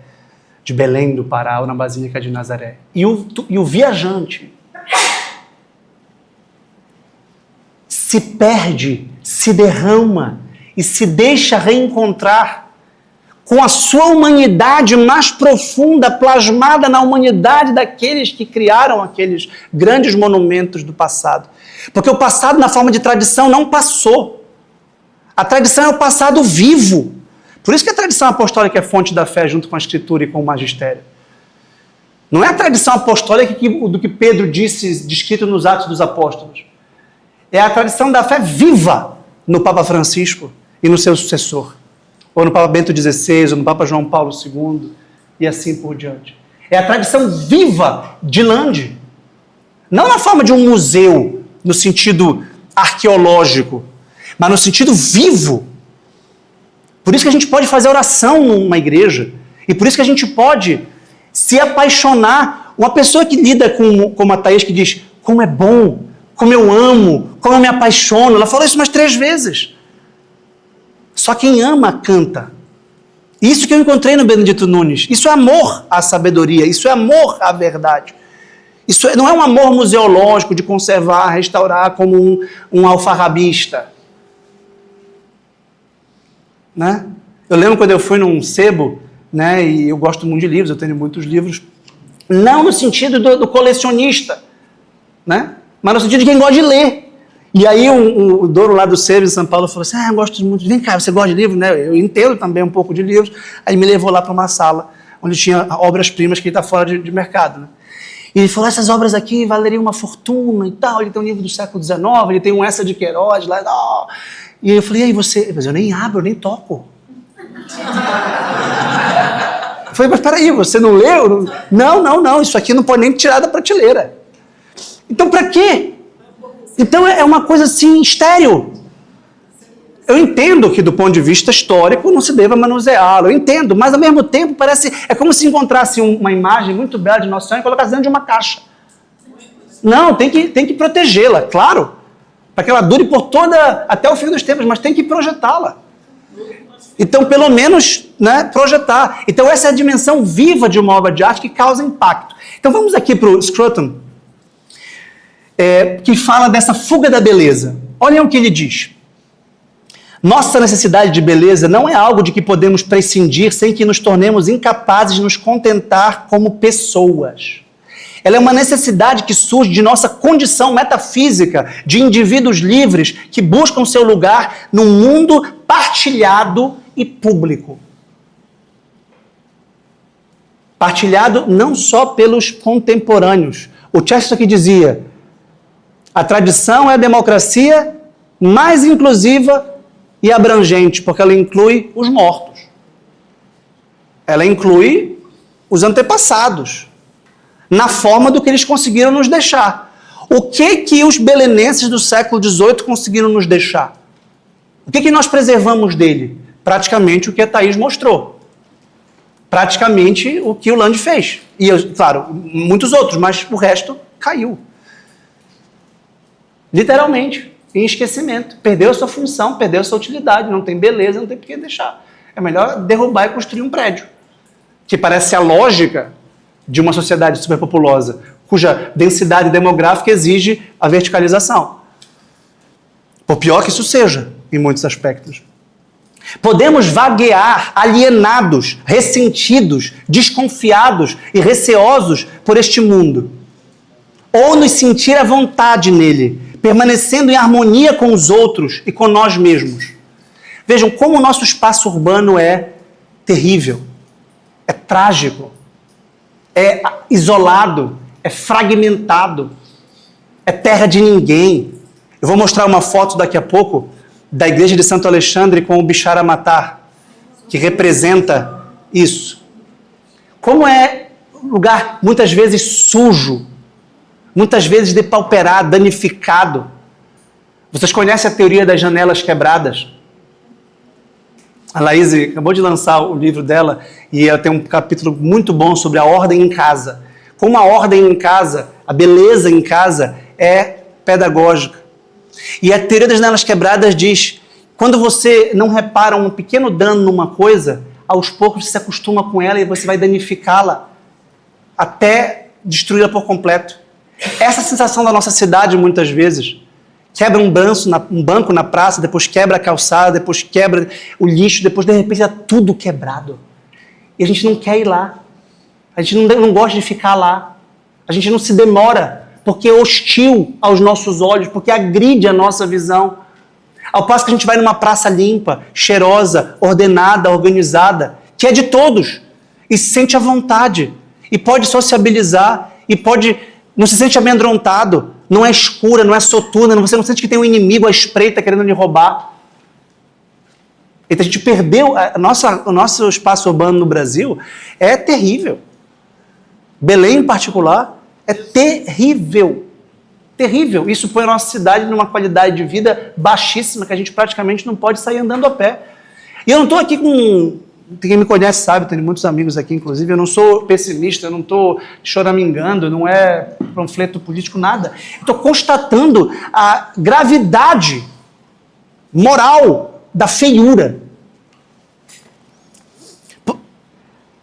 de Belém do Pará ou na Basílica de Nazaré. E o viajante se perde, se derrama e se deixa reencontrar com a sua humanidade mais profunda, plasmada na humanidade daqueles que criaram aqueles grandes monumentos do passado. Porque o passado, na forma de tradição, não passou. A tradição é o passado vivo. Por isso que a tradição apostólica é fonte da fé junto com a Escritura e com o magistério. Não é a tradição apostólica do que Pedro disse, descrito nos Atos dos Apóstolos. É a tradição da fé viva no Papa Francisco e no seu sucessor. Ou no Papa Bento XVI, ou no Papa João Paulo II, e assim por diante. É a tradição viva de Lande. Não na forma de um museu, no sentido arqueológico, mas no sentido vivo. Por isso que a gente pode fazer oração numa igreja. E por isso que a gente pode se apaixonar. Uma pessoa que lida com a Thaís, que diz, como é bom, como eu amo, como eu me apaixono. Ela falou isso umas 3 vezes. Só quem ama, canta. Isso que eu encontrei no Benedito Nunes. Isso é amor à sabedoria, isso é amor à verdade. Isso não é um amor museológico de conservar, restaurar como um alfarrabista. Né? Eu lembro quando eu fui num sebo, né, e eu gosto muito de livros, eu tenho muitos livros, não no sentido do colecionista, né, mas no sentido de quem gosta de ler. E aí o dono lá do sebo em São Paulo falou assim, eu gosto muito, vem cá, você gosta de livro? Né? Eu entendo também um pouco de livros. Aí me levou lá para uma sala, onde tinha obras-primas que está fora de mercado. Né? E ele falou, essas obras aqui valeriam uma fortuna e tal, ele tem um livro do século XIX, ele tem um Essa de Queiroz lá, oh. E eu falei, e aí você? Mas eu nem abro, eu nem toco. Eu falei, mas peraí, você não leu? Não, isso aqui não pode nem tirar da prateleira. Então para quê? Então é uma coisa assim, estéril. Eu entendo que do ponto de vista histórico não se deva manuseá-lo, eu entendo, mas ao mesmo tempo é como se encontrasse uma imagem muito bela de Nossa Senhora e colocasse dentro de uma caixa. Não, tem que protegê-la, claro, para que ela dure até o fim dos tempos, mas tem que projetá-la. Então, pelo menos, né, projetar. Então, essa é a dimensão viva de uma obra de arte que causa impacto. Então, vamos aqui para o Scruton, que fala dessa fuga da beleza. Olhem o que ele diz. Nossa necessidade de beleza não é algo de que podemos prescindir sem que nos tornemos incapazes de nos contentar como pessoas. Ela é uma necessidade que surge de nossa condição metafísica de indivíduos livres que buscam seu lugar num mundo partilhado e público. Partilhado não só pelos contemporâneos. O Chesterton que dizia: a tradição é a democracia mais inclusiva e abrangente, porque ela inclui os mortos. Ela inclui os antepassados, na forma do que eles conseguiram nos deixar. O que os belenenses do século XVIII conseguiram nos deixar? O que nós preservamos dele? Praticamente o que a Thaís mostrou. Praticamente o que o Land fez. E, claro, muitos outros, mas o resto caiu. Literalmente, em esquecimento. Perdeu a sua função, perdeu a sua utilidade, não tem beleza, não tem por que deixar. É melhor derrubar e construir um prédio. Que parece a lógica de uma sociedade superpopulosa, cuja densidade demográfica exige a verticalização. Por pior que isso seja, em muitos aspectos. Podemos vaguear alienados, ressentidos, desconfiados e receosos por este mundo. Ou nos sentir à vontade nele, permanecendo em harmonia com os outros e com nós mesmos. Vejam como o nosso espaço urbano é terrível, é trágico, é isolado, é fragmentado, é terra de ninguém. Eu vou mostrar uma foto daqui a pouco da igreja de Santo Alexandre com o Bichara Matar, que representa isso. Como é um lugar muitas vezes sujo, muitas vezes depauperado, danificado. Vocês conhecem a teoria das janelas quebradas? A Laís acabou de lançar o livro dela e ela tem um capítulo muito bom sobre a ordem em casa. Como a ordem em casa, a beleza em casa é pedagógica. E a teoria das janelas quebradas diz: quando você não repara um pequeno dano numa coisa, aos poucos você se acostuma com ela e você vai danificá-la até destruí-la por completo. Essa sensação da nossa cidade, muitas vezes, quebra um banco na praça, depois quebra a calçada, depois quebra o lixo, depois de repente está tudo quebrado. E a gente não quer ir lá. A gente não gosta de ficar lá. A gente não se demora, porque é hostil aos nossos olhos, porque agride a nossa visão. Ao passo que a gente vai numa praça limpa, cheirosa, ordenada, organizada, que é de todos, e se sente à vontade, e pode sociabilizar, e não se sente amedrontado, não é escura, não é soturna, você não sente que tem um inimigo à espreita querendo lhe roubar. Então a gente perdeu, o nosso espaço urbano no Brasil é terrível. Belém, em particular, é terrível. Terrível. Isso põe a nossa cidade numa qualidade de vida baixíssima, que a gente praticamente não pode sair andando a pé. E eu não estou aqui com... Quem me conhece sabe, tenho muitos amigos aqui, inclusive, eu não sou pessimista, eu não estou choramingando, não é panfleto político, nada. Estou constatando a gravidade moral da feiura.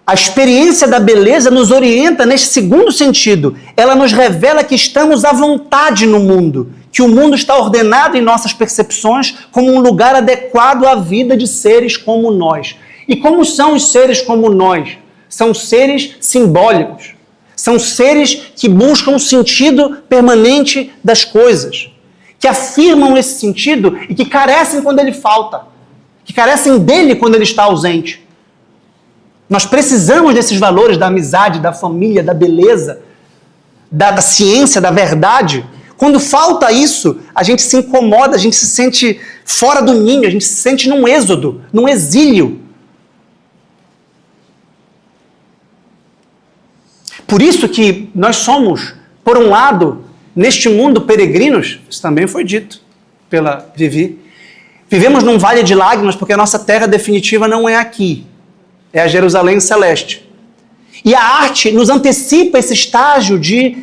A experiência da beleza nos orienta nesse segundo sentido. Ela nos revela que estamos à vontade no mundo, que o mundo está ordenado em nossas percepções como um lugar adequado à vida de seres como nós. E como são os seres como nós? São seres simbólicos. São seres que buscam o sentido permanente das coisas, que afirmam esse sentido e que carecem quando ele falta, que carecem dele quando ele está ausente. Nós precisamos desses valores da amizade, da família, da beleza, da ciência, da verdade. Quando falta isso, a gente se incomoda, a gente se sente fora do ninho, a gente se sente num êxodo, num exílio. Por isso que nós somos, por um lado, neste mundo peregrinos, isso também foi dito pela Vivi, vivemos num vale de lágrimas porque a nossa terra definitiva não é aqui, é a Jerusalém Celeste. E a arte nos antecipa esse estágio de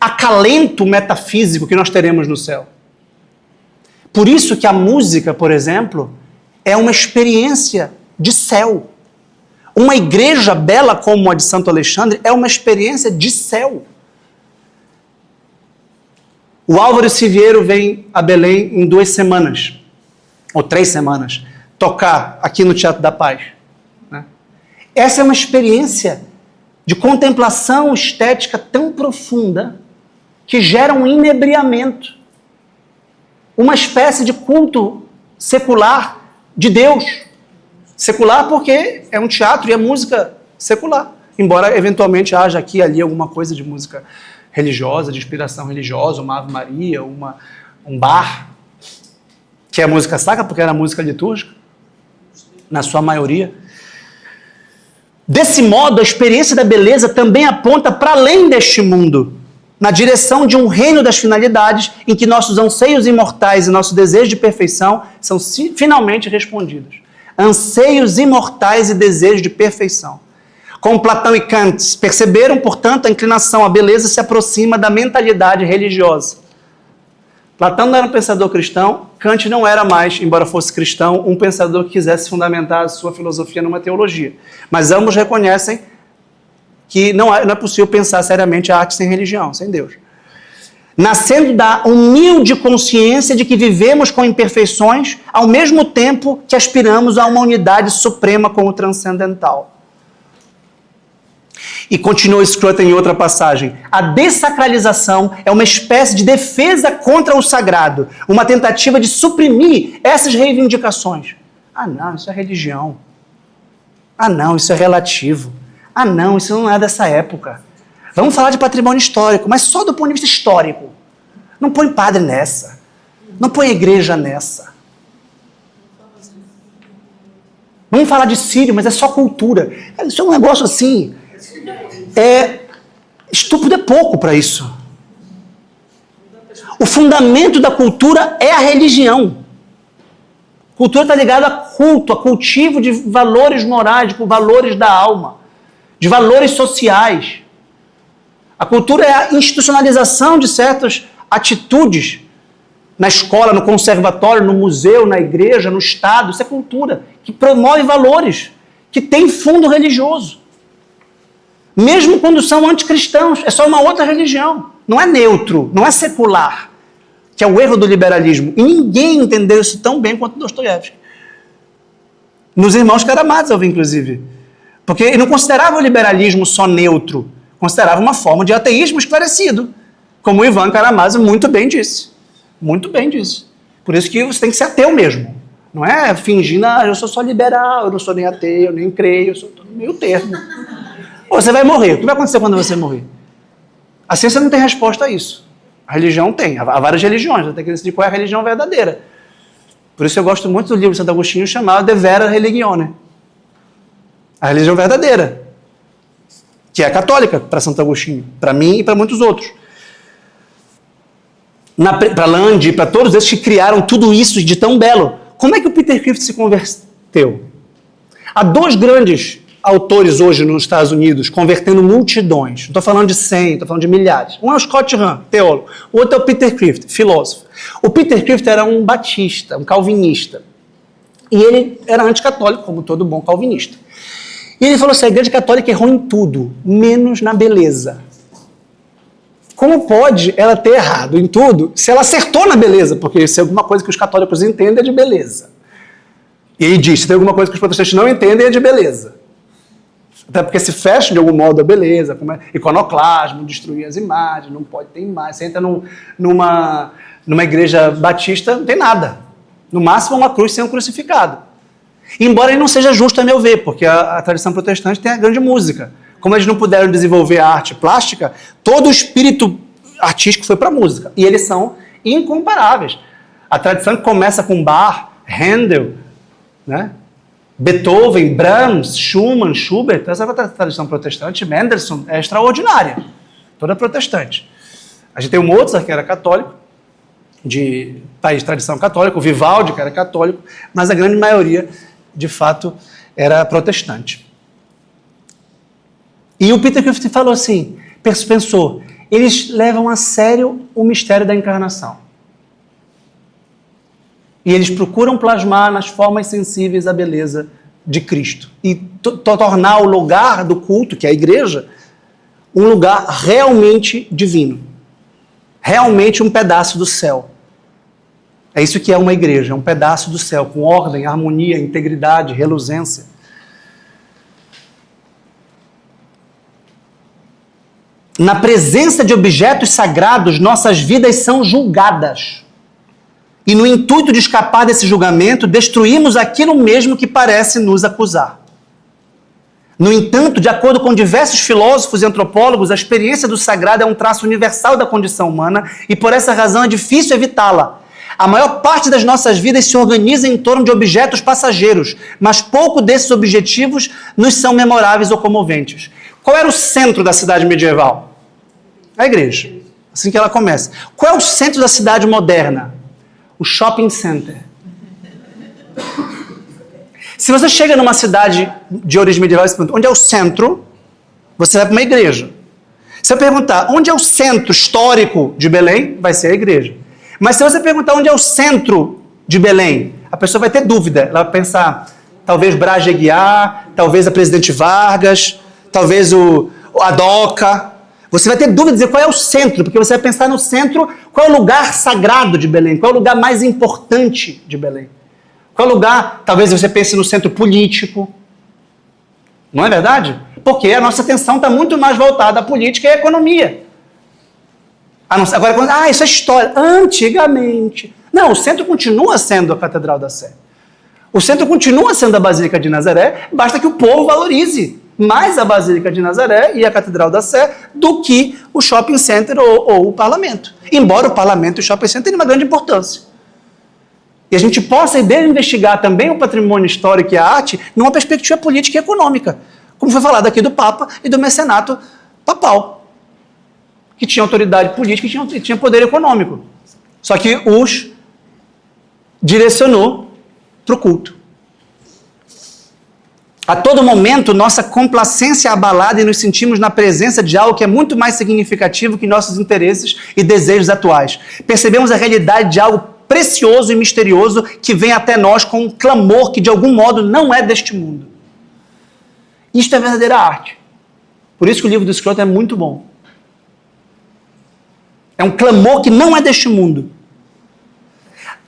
acalento metafísico que nós teremos no céu. Por isso que a música, por exemplo, é uma experiência de céu. Uma igreja bela como a de Santo Alexandre é uma experiência de céu. O Álvaro Siviero vem a Belém em 2 semanas, ou 3 semanas, tocar aqui no Teatro da Paz. Né? Essa é uma experiência de contemplação estética tão profunda que gera um inebriamento, uma espécie de culto secular de Deus. Secular porque é um teatro e é música secular, embora eventualmente haja aqui e ali alguma coisa de música religiosa, de inspiração religiosa, uma Ave Maria, um bar, que é música sacra porque era música litúrgica, na sua maioria. Desse modo, a experiência da beleza também aponta para além deste mundo, na direção de um reino das finalidades em que nossos anseios imortais e nosso desejo de perfeição são finalmente respondidos. Anseios imortais e desejo de perfeição. Como Platão e Kant perceberam, portanto, a inclinação à beleza se aproxima da mentalidade religiosa. Platão não era um pensador cristão, Kant não era mais, embora fosse cristão, um pensador que quisesse fundamentar a sua filosofia numa teologia. Mas ambos reconhecem que não é possível pensar seriamente a arte sem religião, sem Deus. Nascendo da humilde consciência de que vivemos com imperfeições, ao mesmo tempo que aspiramos a uma unidade suprema com o transcendental. E continua Scruton em outra passagem. A dessacralização é uma espécie de defesa contra o sagrado, uma tentativa de suprimir essas reivindicações. Ah, não, isso é religião. Ah, não, isso é relativo. Ah, não, isso não é dessa época. Vamos falar de patrimônio histórico, mas só do ponto de vista histórico. Não põe padre nessa. Não põe igreja nessa. Vamos falar de Sírio, mas é só cultura. Isso é um negócio assim... Estúpido é pouco para isso. O fundamento da cultura é a religião. Cultura está ligada a culto, a cultivo de valores morais, de valores da alma, de valores sociais. A cultura é a institucionalização de certas atitudes na escola, no conservatório, no museu, na igreja, no Estado. Isso é cultura, que promove valores, que tem fundo religioso. Mesmo quando são anticristãos, é só uma outra religião. Não é neutro, não é secular, que é o erro do liberalismo. E ninguém entendeu isso tão bem quanto Dostoiévski. Nos Irmãos Karamazov, inclusive. Porque ele não considerava o liberalismo só neutro, considerava uma forma de ateísmo esclarecido, como o Ivan Karamazov muito bem disse. Muito bem disse. Por isso que você tem que ser ateu mesmo. Não é fingindo, eu sou só liberal, eu não sou nem ateu, nem creio, eu sou meio termo. Você vai morrer. O que vai acontecer quando você morrer? A ciência não tem resposta a isso. A religião tem. Há várias religiões. Você tem que decidir qual é a religião verdadeira. Por isso eu gosto muito do livro de Santo Agostinho chamado De Vera Religione. A religião verdadeira. Que é a católica para Santo Agostinho. Para mim e para muitos outros. Para Landi e para todos esses que criaram tudo isso de tão belo. Como é que o Peter Crift se converteu? Há dois grandes autores hoje nos Estados Unidos convertendo multidões. Não estou falando de 100, estou falando de milhares. Um é o Scott Hahn, teólogo. O outro é o Peter Crift, filósofo. O Peter Crift era um batista, um calvinista. E ele era anticatólico, como todo bom calvinista. E ele falou assim, a Igreja Católica errou em tudo, menos na beleza. Como pode ela ter errado em tudo se ela acertou na beleza? Porque se é alguma coisa que os católicos entendem é de beleza. E ele diz, se tem alguma coisa que os protestantes não entendem é de beleza. Até porque se fecha de algum modo a beleza, como é iconoclasmo, destruir as imagens, não pode ter imagem. Você entra numa igreja batista, não tem nada. No máximo uma cruz sem um crucificado. Embora ele não seja justo a meu ver, porque a tradição protestante tem a grande música. Como eles não puderam desenvolver a arte plástica, todo o espírito artístico foi para a música. E eles são incomparáveis. A tradição que começa com Bach, Handel, né? Beethoven, Brahms, Schumann, Schubert, essa tradição protestante, Mendelssohn, é extraordinária. Toda protestante. A gente tem o Mozart, que era católico, de país de tradição católica, o Vivaldi, que era católico, mas a grande maioria, de fato, era protestante. E o Peter Crift falou assim, pensou, eles levam a sério o mistério da encarnação. E eles procuram plasmar nas formas sensíveis a beleza de Cristo. E tornar o lugar do culto, que é a igreja, um lugar realmente divino. Realmente um pedaço do céu. É isso que é uma igreja, um pedaço do céu, com ordem, harmonia, integridade, reluzência. Na presença de objetos sagrados, nossas vidas são julgadas. E no intuito de escapar desse julgamento, destruímos aquilo mesmo que parece nos acusar. No entanto, de acordo com diversos filósofos e antropólogos, a experiência do sagrado é um traço universal da condição humana e por essa razão é difícil evitá-la. A maior parte das nossas vidas se organiza em torno de objetos passageiros, mas pouco desses objetivos nos são memoráveis ou comoventes. Qual era o centro da cidade medieval? A igreja. Assim que ela começa. Qual é o centro da cidade moderna? O shopping center. Se você chega numa cidade de origem medieval e se pergunta onde é o centro, você vai para uma igreja. Se eu perguntar onde é o centro histórico de Belém, vai ser a igreja. Mas se você perguntar onde é o centro de Belém, a pessoa vai ter dúvida. Ela vai pensar, talvez Braz de Aguiar, talvez a Presidente Vargas, talvez a Doca. Você vai ter dúvida de dizer qual é o centro, porque você vai pensar no centro, qual é o lugar sagrado de Belém, qual é o lugar mais importante de Belém. Qual é o lugar, talvez você pense no centro político. Não é verdade? Porque a nossa atenção está muito mais voltada à política e à economia. Agora, isso é história. Antigamente. Não, o centro continua sendo a Catedral da Sé. O centro continua sendo a Basílica de Nazaré, basta que o povo valorize mais a Basílica de Nazaré e a Catedral da Sé do que o shopping center ou o parlamento. Embora o parlamento e o shopping center tenham uma grande importância. E a gente possa e deve investigar também o patrimônio histórico e a arte numa perspectiva política e econômica, como foi falado aqui do Papa e do mecenato papal, que tinha autoridade política e tinha poder econômico. Só que os direcionou para o culto. A todo momento, nossa complacência é abalada e nos sentimos na presença de algo que é muito mais significativo que nossos interesses e desejos atuais. Percebemos a realidade de algo precioso e misterioso que vem até nós com um clamor que de algum modo não é deste mundo. Isto é verdadeira arte. Por isso que o livro do Scroto é muito bom. É um clamor que não é deste mundo.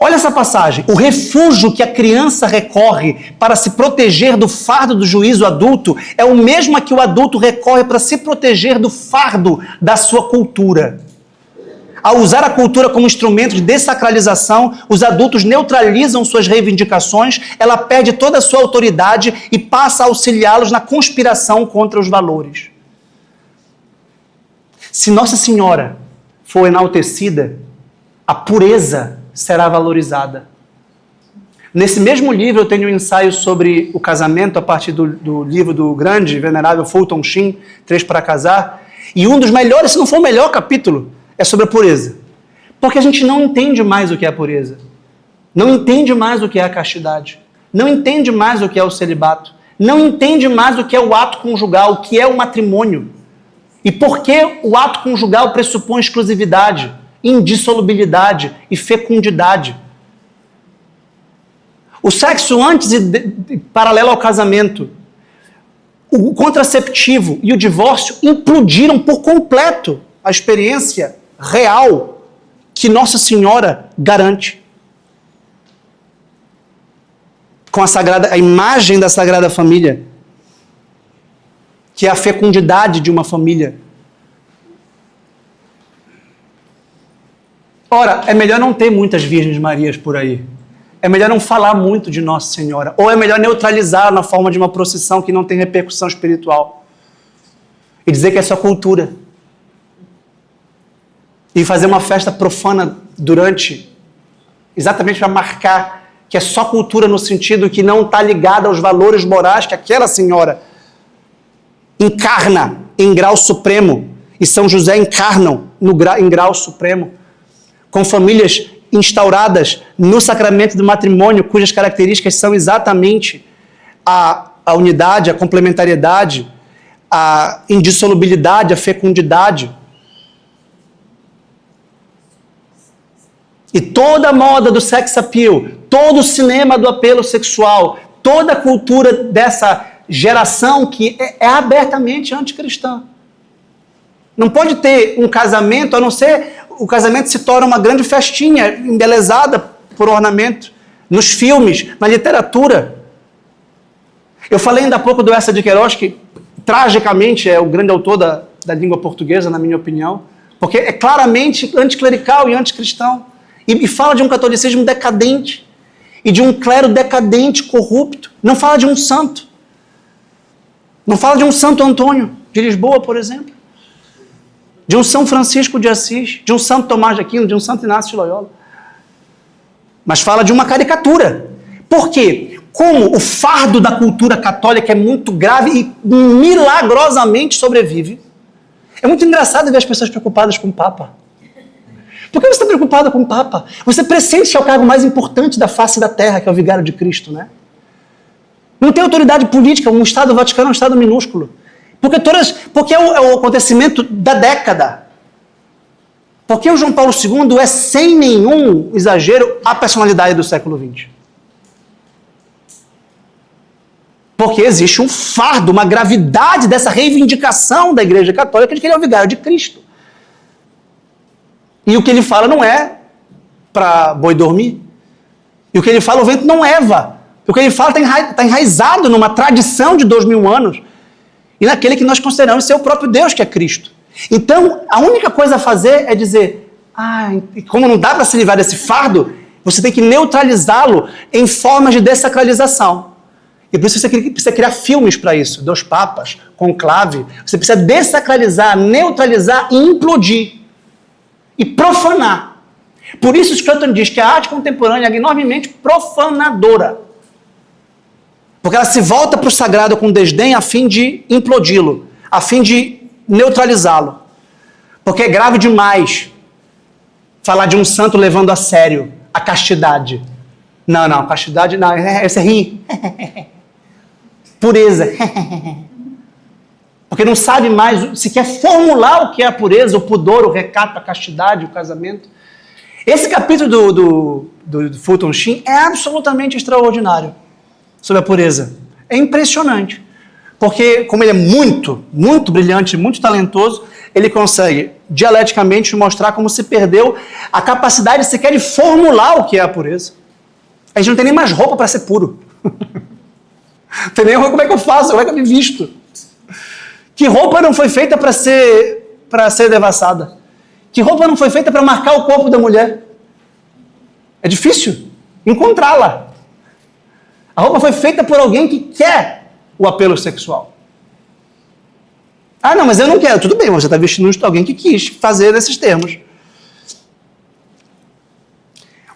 Olha essa passagem. O refúgio que a criança recorre para se proteger do fardo do juízo adulto é o mesmo a que o adulto recorre para se proteger do fardo da sua cultura. Ao usar a cultura como instrumento de dessacralização, os adultos neutralizam suas reivindicações, ela perde toda a sua autoridade e passa a auxiliá-los na conspiração contra os valores. Se Nossa Senhora for enaltecida, a pureza será valorizada. Nesse mesmo livro eu tenho um ensaio sobre o casamento a partir do livro do grande, venerável Fulton Sheen, 3 para Casar, e um dos melhores, se não for o melhor capítulo, é sobre a pureza. Porque a gente não entende mais o que é a pureza. Não entende mais o que é a castidade. Não entende mais o que é o celibato. Não entende mais o que é o ato conjugal, o que é o matrimônio. E por que o ato conjugal pressupõe exclusividade, indissolubilidade e fecundidade. O sexo antes e paralelo ao casamento, o contraceptivo e o divórcio implodiram por completo a experiência real que Nossa Senhora garante. Com a imagem da Sagrada Família, que é a fecundidade de uma família. Ora, é melhor não ter muitas Virgens Marias por aí. É melhor não falar muito de Nossa Senhora. Ou é melhor neutralizar na forma de uma procissão que não tem repercussão espiritual. E dizer que é só cultura. E fazer uma festa profana exatamente para marcar que é só cultura no sentido que não está ligada aos valores morais que aquela senhora encarna em grau supremo. E São José encarnam em grau supremo. Com famílias instauradas no sacramento do matrimônio, cujas características são exatamente a unidade, a complementariedade, a indissolubilidade, a fecundidade. E toda a moda do sex appeal, todo o cinema do apelo sexual, toda a cultura dessa geração que é abertamente anticristã. Não pode ter um casamento, a não ser o casamento se torna uma grande festinha, embelezada por ornamento, nos filmes, na literatura. Eu falei ainda há pouco do Eça de Queiroz, que tragicamente é o grande autor da língua portuguesa, na minha opinião, porque é claramente anticlerical e anticristão. E fala de um catolicismo decadente e de um clero decadente, corrupto. Não fala de um santo. Não fala de um Santo Antônio de Lisboa, por exemplo. De um São Francisco de Assis, de um Santo Tomás de Aquino, de um Santo Inácio de Loyola. Mas fala de uma caricatura. Por quê? Como o fardo da cultura católica é muito grave e milagrosamente sobrevive. É muito engraçado ver as pessoas preocupadas com o Papa. Por que você está preocupado com o Papa? Você pressente que é o cargo mais importante da face da terra, que é o vigário de Cristo, né? Não tem autoridade política, um Estado Vaticano é um Estado minúsculo. Porque é o acontecimento da década. Porque o João Paulo II é, sem nenhum exagero, a personalidade do século XX. Porque existe um fardo, uma gravidade dessa reivindicação da Igreja Católica de que ele é o vigário de Cristo. E o que ele fala não é para boi dormir. E o que ele fala, o vento não leva. O que ele fala está enraizado numa tradição de 2000 anos e naquele que nós consideramos ser o próprio Deus, que é Cristo. Então, a única coisa a fazer é dizer, como não dá para se livrar desse fardo, você tem que neutralizá-lo em formas de dessacralização. E por isso você precisa criar filmes para isso, 2 papas, conclave. Você precisa dessacralizar, neutralizar e implodir. E profanar. Por isso Scruton diz que a arte contemporânea é enormemente profanadora. Porque ela se volta para o sagrado com desdém a fim de implodi-lo, a fim de neutralizá-lo. Porque é grave demais falar de um santo levando a sério a castidade. Não, castidade não, esse é rir. Pureza. Porque não sabe mais, se quer formular o que é a pureza, o pudor, o recato, a castidade, o casamento. Esse capítulo do Fulton Sheen é absolutamente extraordinário sobre a pureza. É impressionante. Porque, como ele é muito, muito brilhante, muito talentoso, ele consegue dialeticamente mostrar como se perdeu a capacidade sequer de formular o que é a pureza. A gente não tem nem mais roupa para ser puro. Não tem nem roupa, como é que eu faço? Como é que eu me visto? Que roupa não foi feita para ser devassada? Que roupa não foi feita para marcar o corpo da mulher? É difícil encontrá-la. A roupa foi feita por alguém que quer o apelo sexual. Não, mas eu não quero. Tudo bem, você está vestindo alguém que quis fazer nesses termos.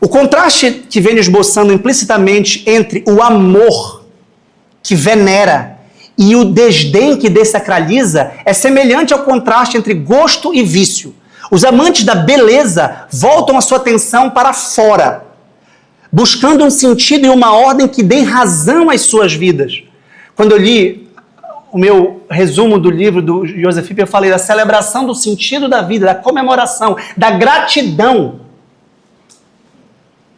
O contraste que vem esboçando implicitamente entre o amor que venera e o desdém que dessacraliza é semelhante ao contraste entre gosto e vício. Os amantes da beleza voltam a sua atenção para fora, buscando um sentido e uma ordem que dê razão às suas vidas. Quando eu li o meu resumo do livro do Joseph Pieper, eu falei da celebração do sentido da vida, da comemoração, da gratidão,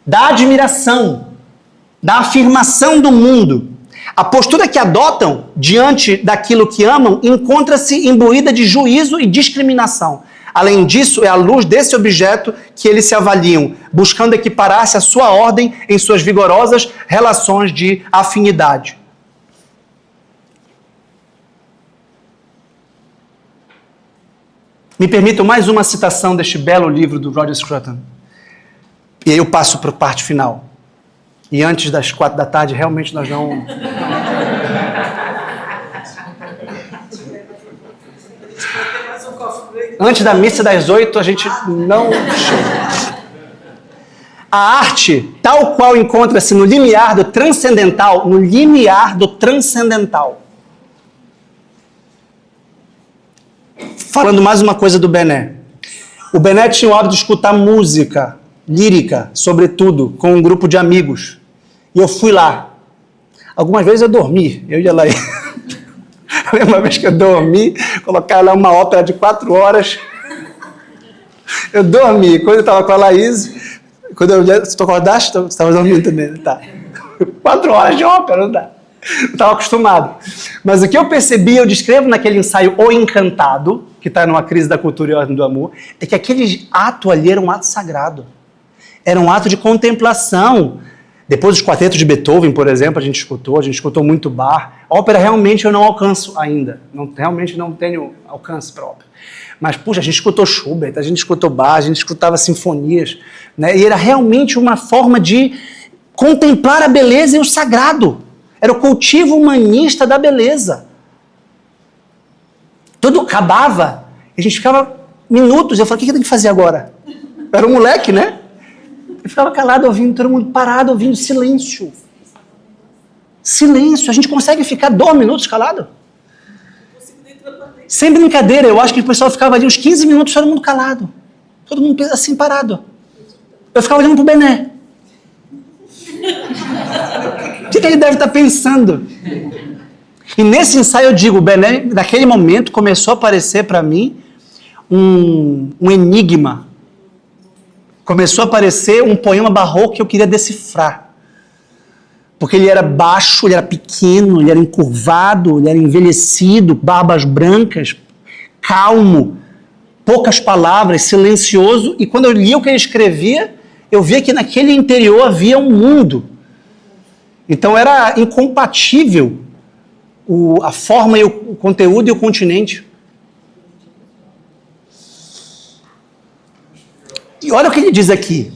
da admiração, da afirmação do mundo. A postura que adotam diante daquilo que amam encontra-se imbuída de juízo e discriminação. Além disso, é à luz desse objeto que eles se avaliam, buscando equiparar-se à sua ordem em suas vigorosas relações de afinidade. Me permitam mais uma citação deste belo livro do Roger Scruton. E aí eu passo para a parte final. E antes das 4 da tarde, realmente nós não... Antes da missa das 8, a gente não chega. A arte, tal qual encontra-se no limiar do transcendental, Falando mais uma coisa do Benet. O Benet tinha o hábito de escutar música lírica, sobretudo, com um grupo de amigos. E eu fui lá. Algumas vezes eu dormi, eu ia lá e... Uma vez que eu dormi, colocaram lá uma ópera de 4 horas. Eu dormi. Quando eu estava com a Laís, quando eu olhei, tu acordaste? Você estava dormindo também, tá? 4 horas de ópera, não dá. Eu estava acostumado. Mas o que eu percebi, eu descrevo naquele ensaio O Encantado, que está numa crise da cultura e ordem do amor, é que aquele ato ali era um ato sagrado. Era um ato de contemplação Depois os quartetos de Beethoven, por exemplo, a gente escutou muito Bach. Ópera realmente eu não alcanço ainda, realmente não tenho alcance para ópera. Mas, puxa, a gente escutou Schubert, a gente escutou Bach, a gente escutava sinfonias, né? E era realmente uma forma de contemplar a beleza e o sagrado. Era o cultivo humanista da beleza. Tudo acabava, e a gente ficava minutos, eu falei, o que eu tenho que fazer agora? Eu era um moleque, né? Eu ficava calado ouvindo, todo mundo parado ouvindo, silêncio. Silêncio. A gente consegue ficar 2 minutos calado? Sem brincadeira, eu acho que o pessoal ficava ali uns 15 minutos, todo mundo calado. Todo mundo assim, parado. Eu ficava olhando pro Bené. O que ele deve estar pensando? E nesse ensaio eu digo, o Bené, naquele momento, começou a aparecer para mim um enigma. Começou a aparecer um poema barroco que eu queria decifrar. Porque ele era baixo, ele era pequeno, ele era encurvado, ele era envelhecido, barbas brancas, calmo, poucas palavras, silencioso. E quando eu lia o que ele escrevia, eu via que naquele interior havia um mundo. Então era incompatível a forma e o conteúdo e o continente. E olha o que ele diz aqui.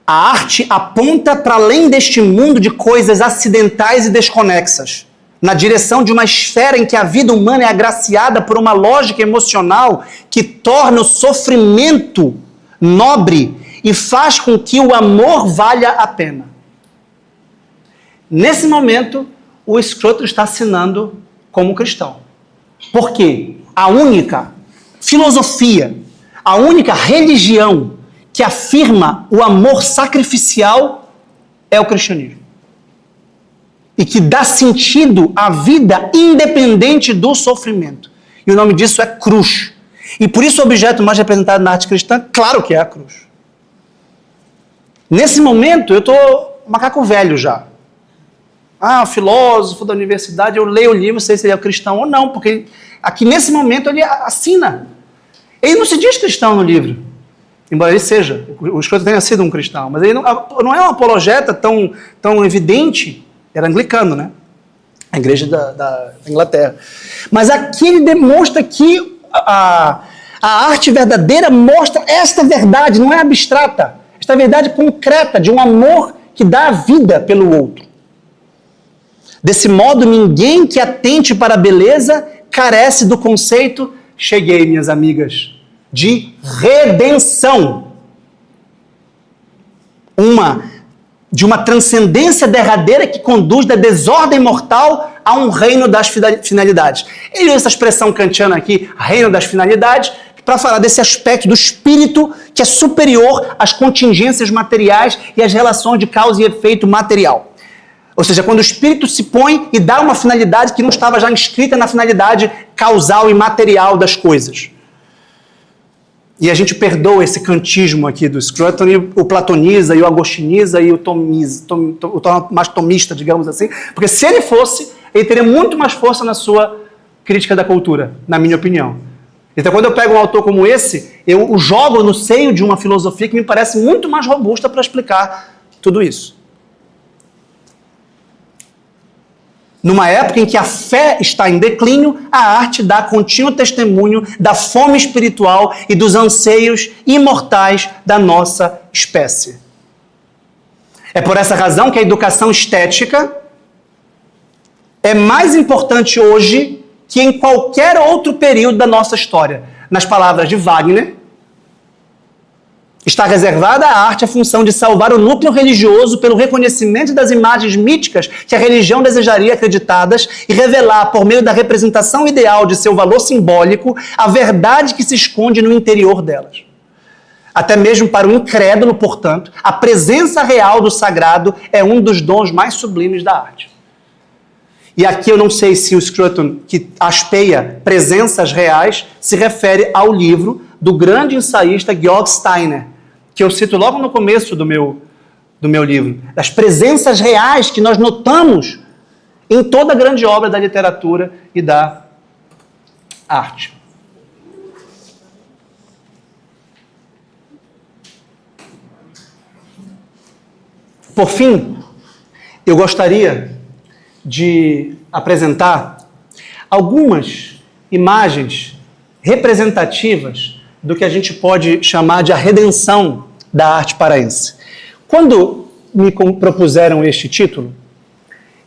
A arte aponta para além deste mundo de coisas acidentais e desconexas, na direção de uma esfera em que a vida humana é agraciada por uma lógica emocional que torna o sofrimento nobre e faz com que o amor valha a pena. Nesse momento, o Scruton está assinando como cristão. Por quê? A única filosofia, a única religião que afirma o amor sacrificial é o cristianismo. E que dá sentido à vida independente do sofrimento. E o nome disso é cruz. E por isso o objeto mais representado na arte cristã, claro que é a cruz. Nesse momento, eu estou macaco velho já. Filósofo da universidade, eu leio o livro, sei se ele é cristão ou não, porque aqui nesse momento ele assina. Ele não se diz cristão no livro, embora ele seja, o Scruton tenha sido um cristão, mas ele não é um apologeta tão evidente, era anglicano, né? A igreja da Inglaterra. Mas aqui ele demonstra que a arte verdadeira mostra esta verdade, não é abstrata, esta verdade concreta de um amor que dá a vida pelo outro. Desse modo, ninguém que atente para a beleza carece do conceito, cheguei, minhas amigas, de redenção. De uma transcendência derradeira que conduz da desordem mortal a um reino das finalidades. Ele usa essa expressão kantiana aqui, reino das finalidades, para falar desse aspecto do espírito que é superior às contingências materiais e às relações de causa e efeito material. Ou seja, quando o espírito se põe e dá uma finalidade que não estava já inscrita na finalidade causal e material das coisas. E a gente perdoa esse kantismo aqui do Scruton e o platoniza, e o agostiniza, e o torna mais tomista, digamos assim. Porque se ele fosse, ele teria muito mais força na sua crítica da cultura, na minha opinião. Então, quando eu pego um autor como esse, eu o jogo no seio de uma filosofia que me parece muito mais robusta para explicar tudo isso. Numa época em que a fé está em declínio, a arte dá contínuo testemunho da fome espiritual e dos anseios imortais da nossa espécie. É por essa razão que a educação estética é mais importante hoje que em qualquer outro período da nossa história. Nas palavras de Wagner, está reservada à arte a função de salvar o núcleo religioso pelo reconhecimento das imagens míticas que a religião desejaria acreditadas e revelar, por meio da representação ideal de seu valor simbólico, a verdade que se esconde no interior delas. Até mesmo para o incrédulo, portanto, a presença real do sagrado é um dos dons mais sublimes da arte. E aqui eu não sei se o Scruton, que aspeia presenças reais, se refere ao livro do grande ensaísta Georg Steiner, que eu cito logo no começo do meu livro, das presenças reais que nós notamos em toda a grande obra da literatura e da arte. Por fim, eu gostaria de apresentar algumas imagens representativas do que a gente pode chamar de a redenção da arte paraense. Quando me propuseram este título,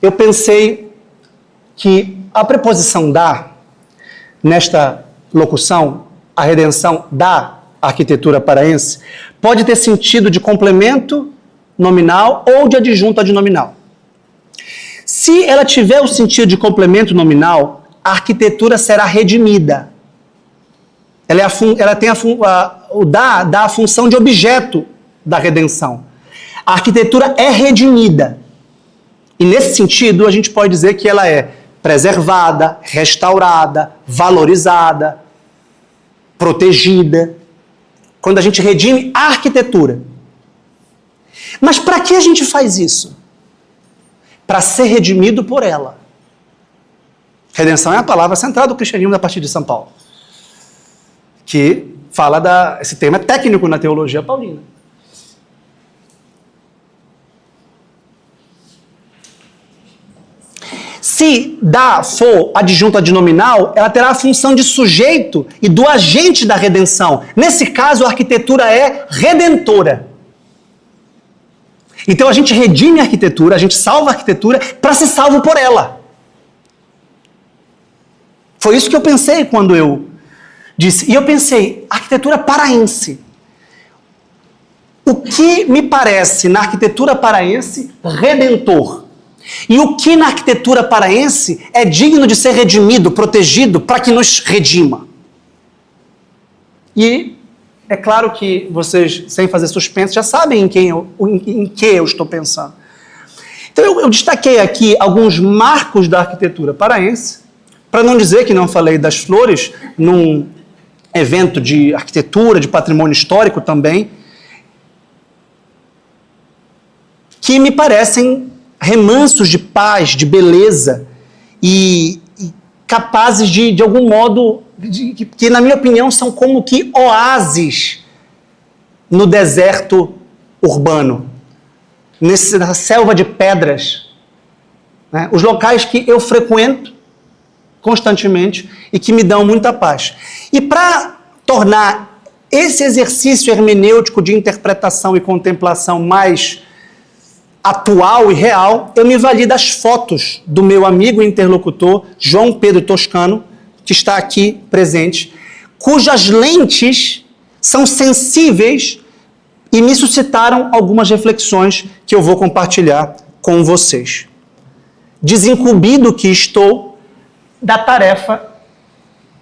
eu pensei que a preposição da, nesta locução, a redenção da arquitetura paraense, pode ter sentido de complemento nominal ou de adjunto adnominal. Se ela tiver o sentido de complemento nominal, a arquitetura será redimida. Ela tem a função de objeto da redenção. A arquitetura é redimida. E nesse sentido, a gente pode dizer que ela é preservada, restaurada, valorizada, protegida. Quando a gente redime a arquitetura. Mas para que a gente faz isso? Para ser redimido por ela. Redenção é a palavra central do cristianismo a partir de São Paulo, que fala esse tema técnico na teologia paulina. Se da for adjunto adnominal, ela terá a função de sujeito e do agente da redenção. Nesse caso, a arquitetura é redentora. Então a gente redime a arquitetura, a gente salva a arquitetura para ser salvo por ela. Foi isso que eu pensei quando eu disse. E eu pensei, arquitetura paraense. O que me parece na arquitetura paraense redentor? E o que na arquitetura paraense é digno de ser redimido, protegido, para que nos redima? E é claro que vocês, sem fazer suspense, já sabem em que eu estou pensando. Então eu destaquei aqui alguns marcos da arquitetura paraense, para não dizer que não falei das flores, num evento de arquitetura, de patrimônio histórico também, que me parecem remansos de paz, de beleza e capazes de algum modo, que na minha opinião são como que oásis no deserto urbano, nessa selva de pedras, né? Os locais que eu frequento constantemente e que me dão muita paz. E para tornar esse exercício hermenêutico de interpretação e contemplação mais atual e real, eu me vali das fotos do meu amigo e interlocutor, João Pedro Toscano, que está aqui presente, cujas lentes são sensíveis e me suscitaram algumas reflexões que eu vou compartilhar com vocês. Desincumbido que estou da tarefa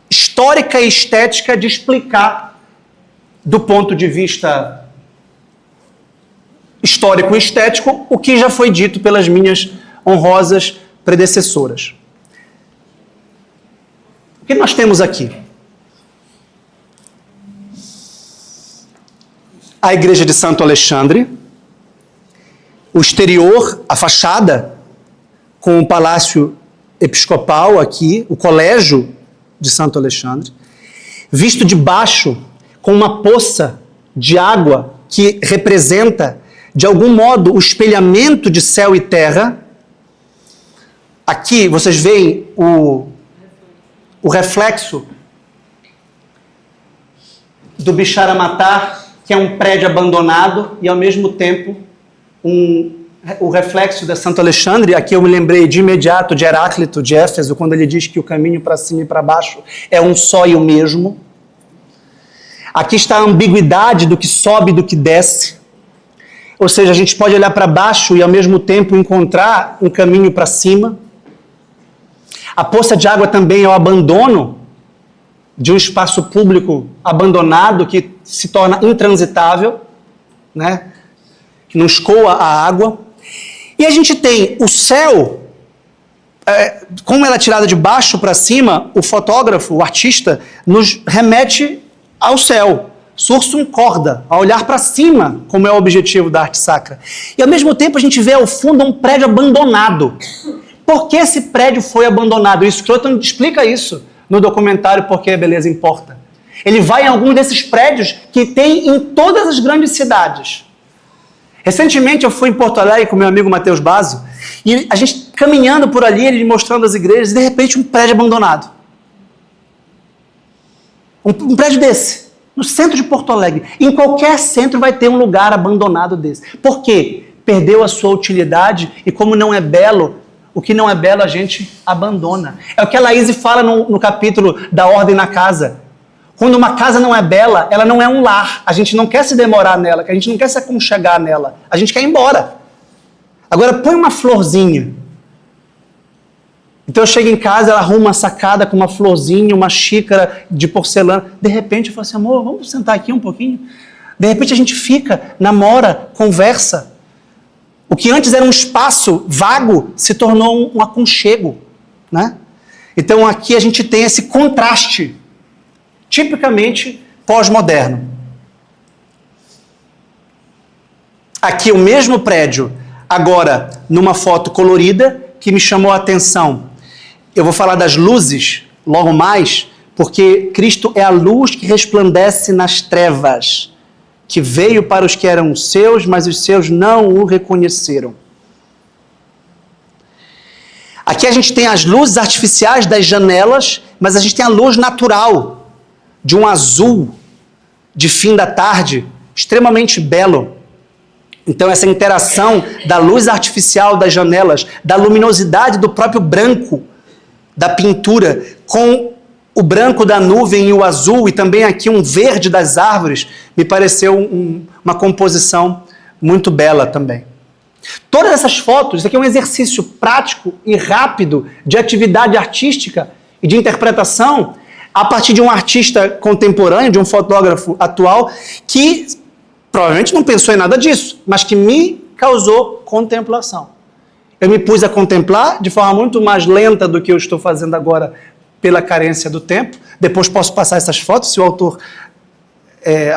histórica e estética de explicar, do ponto de vista histórico e estético, o que já foi dito pelas minhas honrosas predecessoras. O que nós temos aqui? A igreja de Santo Alexandre, o exterior, a fachada, com o palácio episcopal aqui, o colégio de Santo Alexandre, visto de baixo, com uma poça de água que representa, de algum modo, o espelhamento de céu e terra. Aqui vocês veem o reflexo do Bixaramatar, que é um prédio abandonado, e ao mesmo tempo o reflexo da Santo Alexandre. Aqui eu me lembrei de imediato de Heráclito, de Éfeso, quando ele diz que o caminho para cima e para baixo é um só e o mesmo. Aqui está a ambiguidade do que sobe e do que desce. Ou seja, a gente pode olhar para baixo e ao mesmo tempo encontrar um caminho para cima. A poça de água também é o abandono de um espaço público abandonado que se torna intransitável, né? Que não escoa a água. E a gente tem o céu, como ela é tirada de baixo para cima, o fotógrafo, o artista, nos remete ao céu. Sursum corda, a olhar para cima, como é o objetivo da arte sacra. E ao mesmo tempo a gente vê ao fundo um prédio abandonado. Por que esse prédio foi abandonado? O Scruton explica isso no documentário Por que a Beleza Importa. Ele vai em alguns desses prédios que tem em todas as grandes cidades. Recentemente eu fui em Porto Alegre com meu amigo Matheus Basso, e a gente caminhando por ali, ele mostrando as igrejas, e de repente um prédio abandonado. Um prédio desse, no centro de Porto Alegre. Em qualquer centro vai ter um lugar abandonado desse. Por quê? Perdeu a sua utilidade, e como não é belo, o que não é belo a gente abandona. É o que a Laís fala no capítulo da ordem na casa. Quando uma casa não é bela, ela não é um lar. A gente não quer se demorar nela, a gente não quer se aconchegar nela. A gente quer ir embora. Agora põe uma florzinha. Então eu chego em casa, ela arruma uma sacada com uma florzinha, uma xícara de porcelana. De repente eu falo assim, amor, vamos sentar aqui um pouquinho? De repente a gente fica, namora, conversa. O que antes era um espaço vago se tornou um aconchego, né? Então aqui a gente tem esse contraste, tipicamente pós-moderno. Aqui o mesmo prédio, agora numa foto colorida, que me chamou a atenção. Eu vou falar das luzes logo mais, porque Cristo é a luz que resplandece nas trevas, que veio para os que eram seus, mas os seus não o reconheceram. Aqui a gente tem as luzes artificiais das janelas, mas a gente tem a luz natural, de um azul de fim da tarde, extremamente belo. Então essa interação da luz artificial das janelas, da luminosidade do próprio branco da pintura, com o branco da nuvem e o azul, e também aqui um verde das árvores, me pareceu uma composição muito bela também. Todas essas fotos, isso aqui é um exercício prático e rápido de atividade artística e de interpretação a partir de um artista contemporâneo, de um fotógrafo atual, que provavelmente não pensou em nada disso, mas que me causou contemplação. Eu me pus a contemplar de forma muito mais lenta do que eu estou fazendo agora pela carência do tempo. Depois posso passar essas fotos, se o autor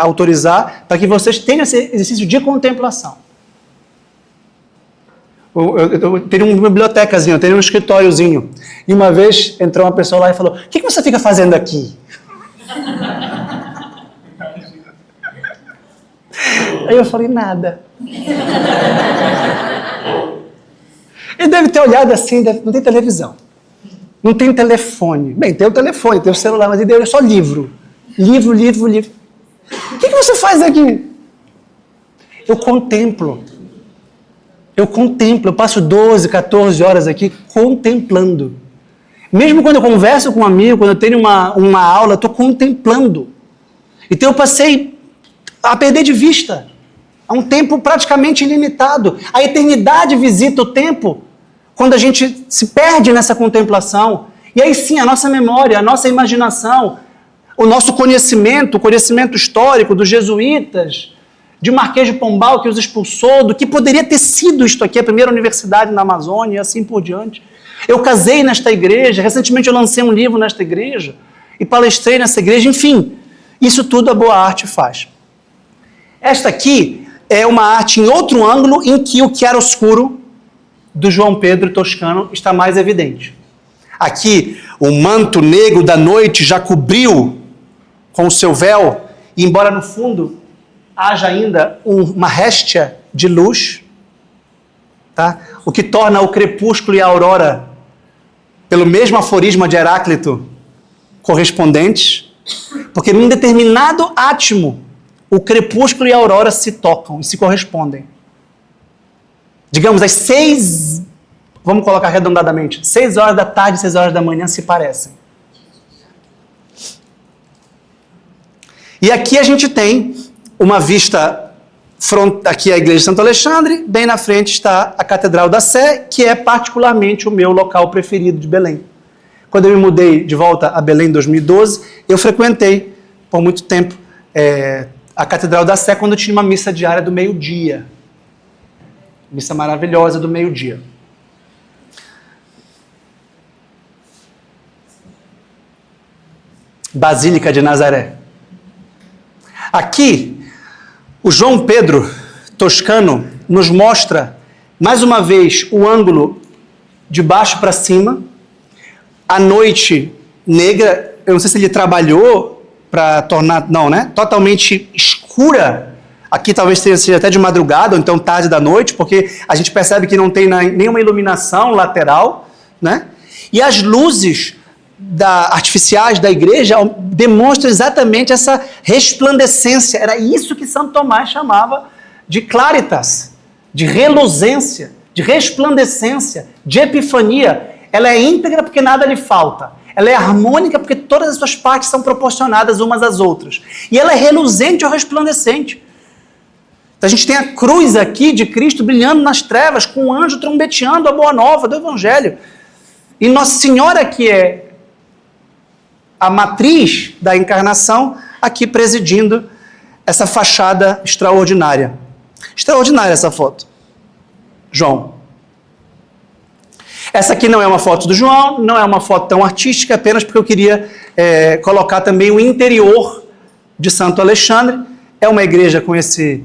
autorizar, para que vocês tenham esse exercício de contemplação. Eu tenho uma bibliotecazinha, eu tenho um escritóriozinho. E uma vez entrou uma pessoa lá e falou, o que você fica fazendo aqui? Aí eu falei, nada. Ele deve ter olhado assim, não tem televisão, não tem telefone. Bem, tem o telefone, tem o celular, mas ele deu só livro. Livro. O que você faz aqui? Eu contemplo, eu passo 12, 14 horas aqui contemplando. Mesmo quando eu converso com um amigo, quando eu tenho uma aula, eu estou contemplando. Então eu passei a perder de vista. Há um tempo praticamente ilimitado. A eternidade visita o tempo quando a gente se perde nessa contemplação. E aí sim, a nossa memória, a nossa imaginação, o nosso conhecimento, o conhecimento histórico dos jesuítas, de Marquês de Pombal que os expulsou, do que poderia ter sido isto aqui, a primeira universidade na Amazônia e assim por diante. Eu casei nesta igreja, recentemente eu lancei um livro nesta igreja e palestrei nessa igreja, enfim, isso tudo a boa arte faz. Esta aqui é uma arte em outro ângulo em que o chiaroscuro do João Pedro Toscano está mais evidente. Aqui, o manto negro da noite já cobriu com o seu véu, e embora no fundo haja ainda uma réstia de luz, tá? O que torna o crepúsculo e a aurora, pelo mesmo aforisma de Heráclito, correspondentes, porque num determinado átimo, o crepúsculo e a aurora se tocam e se correspondem. Digamos, às 6, vamos colocar arredondadamente, 6 horas da tarde, 6 horas da manhã se parecem. E aqui a gente tem uma vista, aqui é a igreja de Santo Alexandre, bem na frente está a Catedral da Sé, que é particularmente o meu local preferido de Belém. Quando eu me mudei de volta a Belém em 2012, eu frequentei por muito tempo a Catedral da Sé quando tinha uma missa diária do meio-dia. Missa maravilhosa do meio-dia. Basílica de Nazaré. Aqui, o João Pedro Toscano nos mostra, mais uma vez, o ângulo de baixo para cima, a noite negra, eu não sei se ele trabalhou para tornar, não, né? Totalmente escura Aqui talvez seja até de madrugada, ou então tarde da noite, porque a gente percebe que não tem nenhuma iluminação lateral, né? E as luzes artificiais da igreja demonstram exatamente essa resplandecência. Era isso que Santo Tomás chamava de claritas, de reluzência, de resplandecência, de epifania. Ela é íntegra porque nada lhe falta. Ela é harmônica porque todas as suas partes são proporcionadas umas às outras. E ela é reluzente ou resplandecente. Então a gente tem a cruz aqui de Cristo brilhando nas trevas, com um anjo trombeteando a boa nova do Evangelho. E Nossa Senhora, que é a matriz da encarnação, aqui presidindo essa fachada extraordinária. Extraordinária essa foto. João. Essa aqui não é uma foto do João, não é uma foto tão artística, apenas porque eu queria colocar também o interior de Santo Alexandre. É uma igreja com esse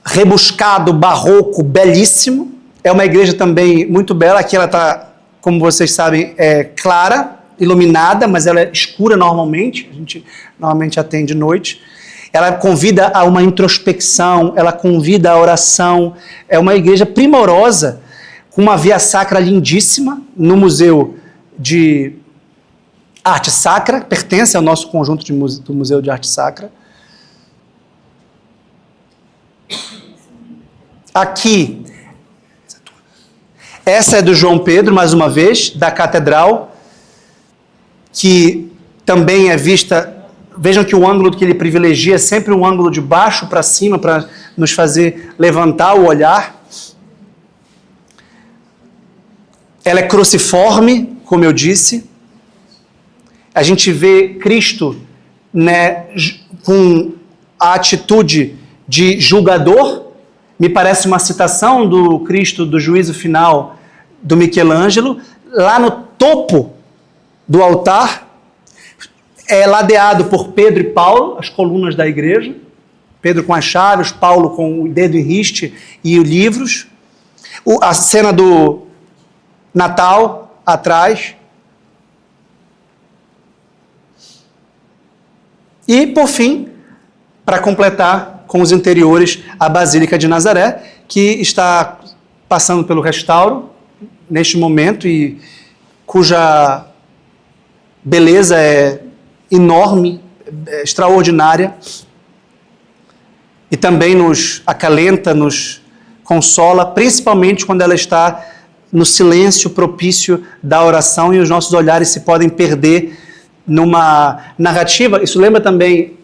rebuscado, barroco, belíssimo. É uma igreja também muito bela. Aqui ela está, como vocês sabem, clara, iluminada, mas ela é escura normalmente. A gente normalmente atende de noite. Ela convida a uma introspecção, ela convida a oração. É uma igreja primorosa, com uma via sacra lindíssima, no Museu de Arte Sacra, pertence ao nosso conjunto do Museu de Arte Sacra. Aqui, essa é do João Pedro, mais uma vez, da Catedral, que também é vista. Vejam que o ângulo que ele privilegia é sempre um ângulo de baixo para cima, para nos fazer levantar o olhar. Ela é cruciforme, como eu disse. A gente vê Cristo, né, com a atitude de julgador. Me parece uma citação do Cristo do juízo final do Michelangelo, lá no topo do altar. É ladeado por Pedro e Paulo, as colunas da igreja. Pedro com as chaves, Paulo com o dedo em riste e os livros. A cena do Natal atrás. E, por fim, para completar com os interiores, a Basílica de Nazaré, que está passando pelo restauro neste momento e cuja beleza é enorme, extraordinária, e também nos acalenta, nos consola, principalmente quando ela está no silêncio propício da oração e os nossos olhares se podem perder numa narrativa. Isso lembra também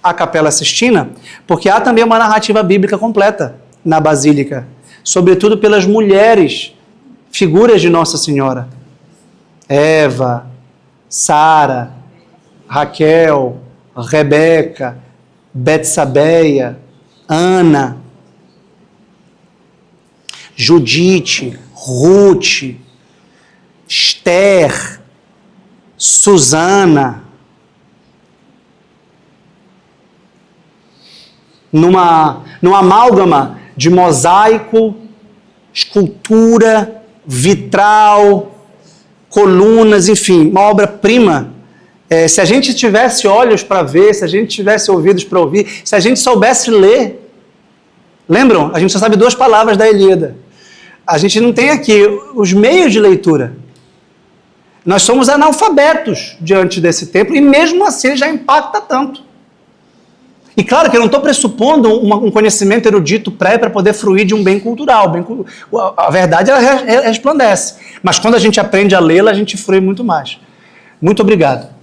a Capela Sistina, porque há também uma narrativa bíblica completa na Basílica, sobretudo pelas mulheres, figuras de Nossa Senhora. Eva, Sara, Raquel, Rebeca, Betsabeia, Ana, Judite, Ruth, Esther, Susana, numa amálgama de mosaico, escultura, vitral, colunas, enfim, uma obra-prima. Se a gente tivesse olhos para ver, se a gente tivesse ouvidos para ouvir, se a gente soubesse ler, lembram? A gente só sabe 2 palavras da Ilíada. A gente não tem aqui os meios de leitura. Nós somos analfabetos diante desse templo e mesmo assim ele já impacta tanto. E claro que eu não estou pressupondo um conhecimento erudito prévio para poder fruir de um bem cultural. A verdade, ela resplandece. Mas quando a gente aprende a lê-la, a gente frui muito mais. Muito obrigado.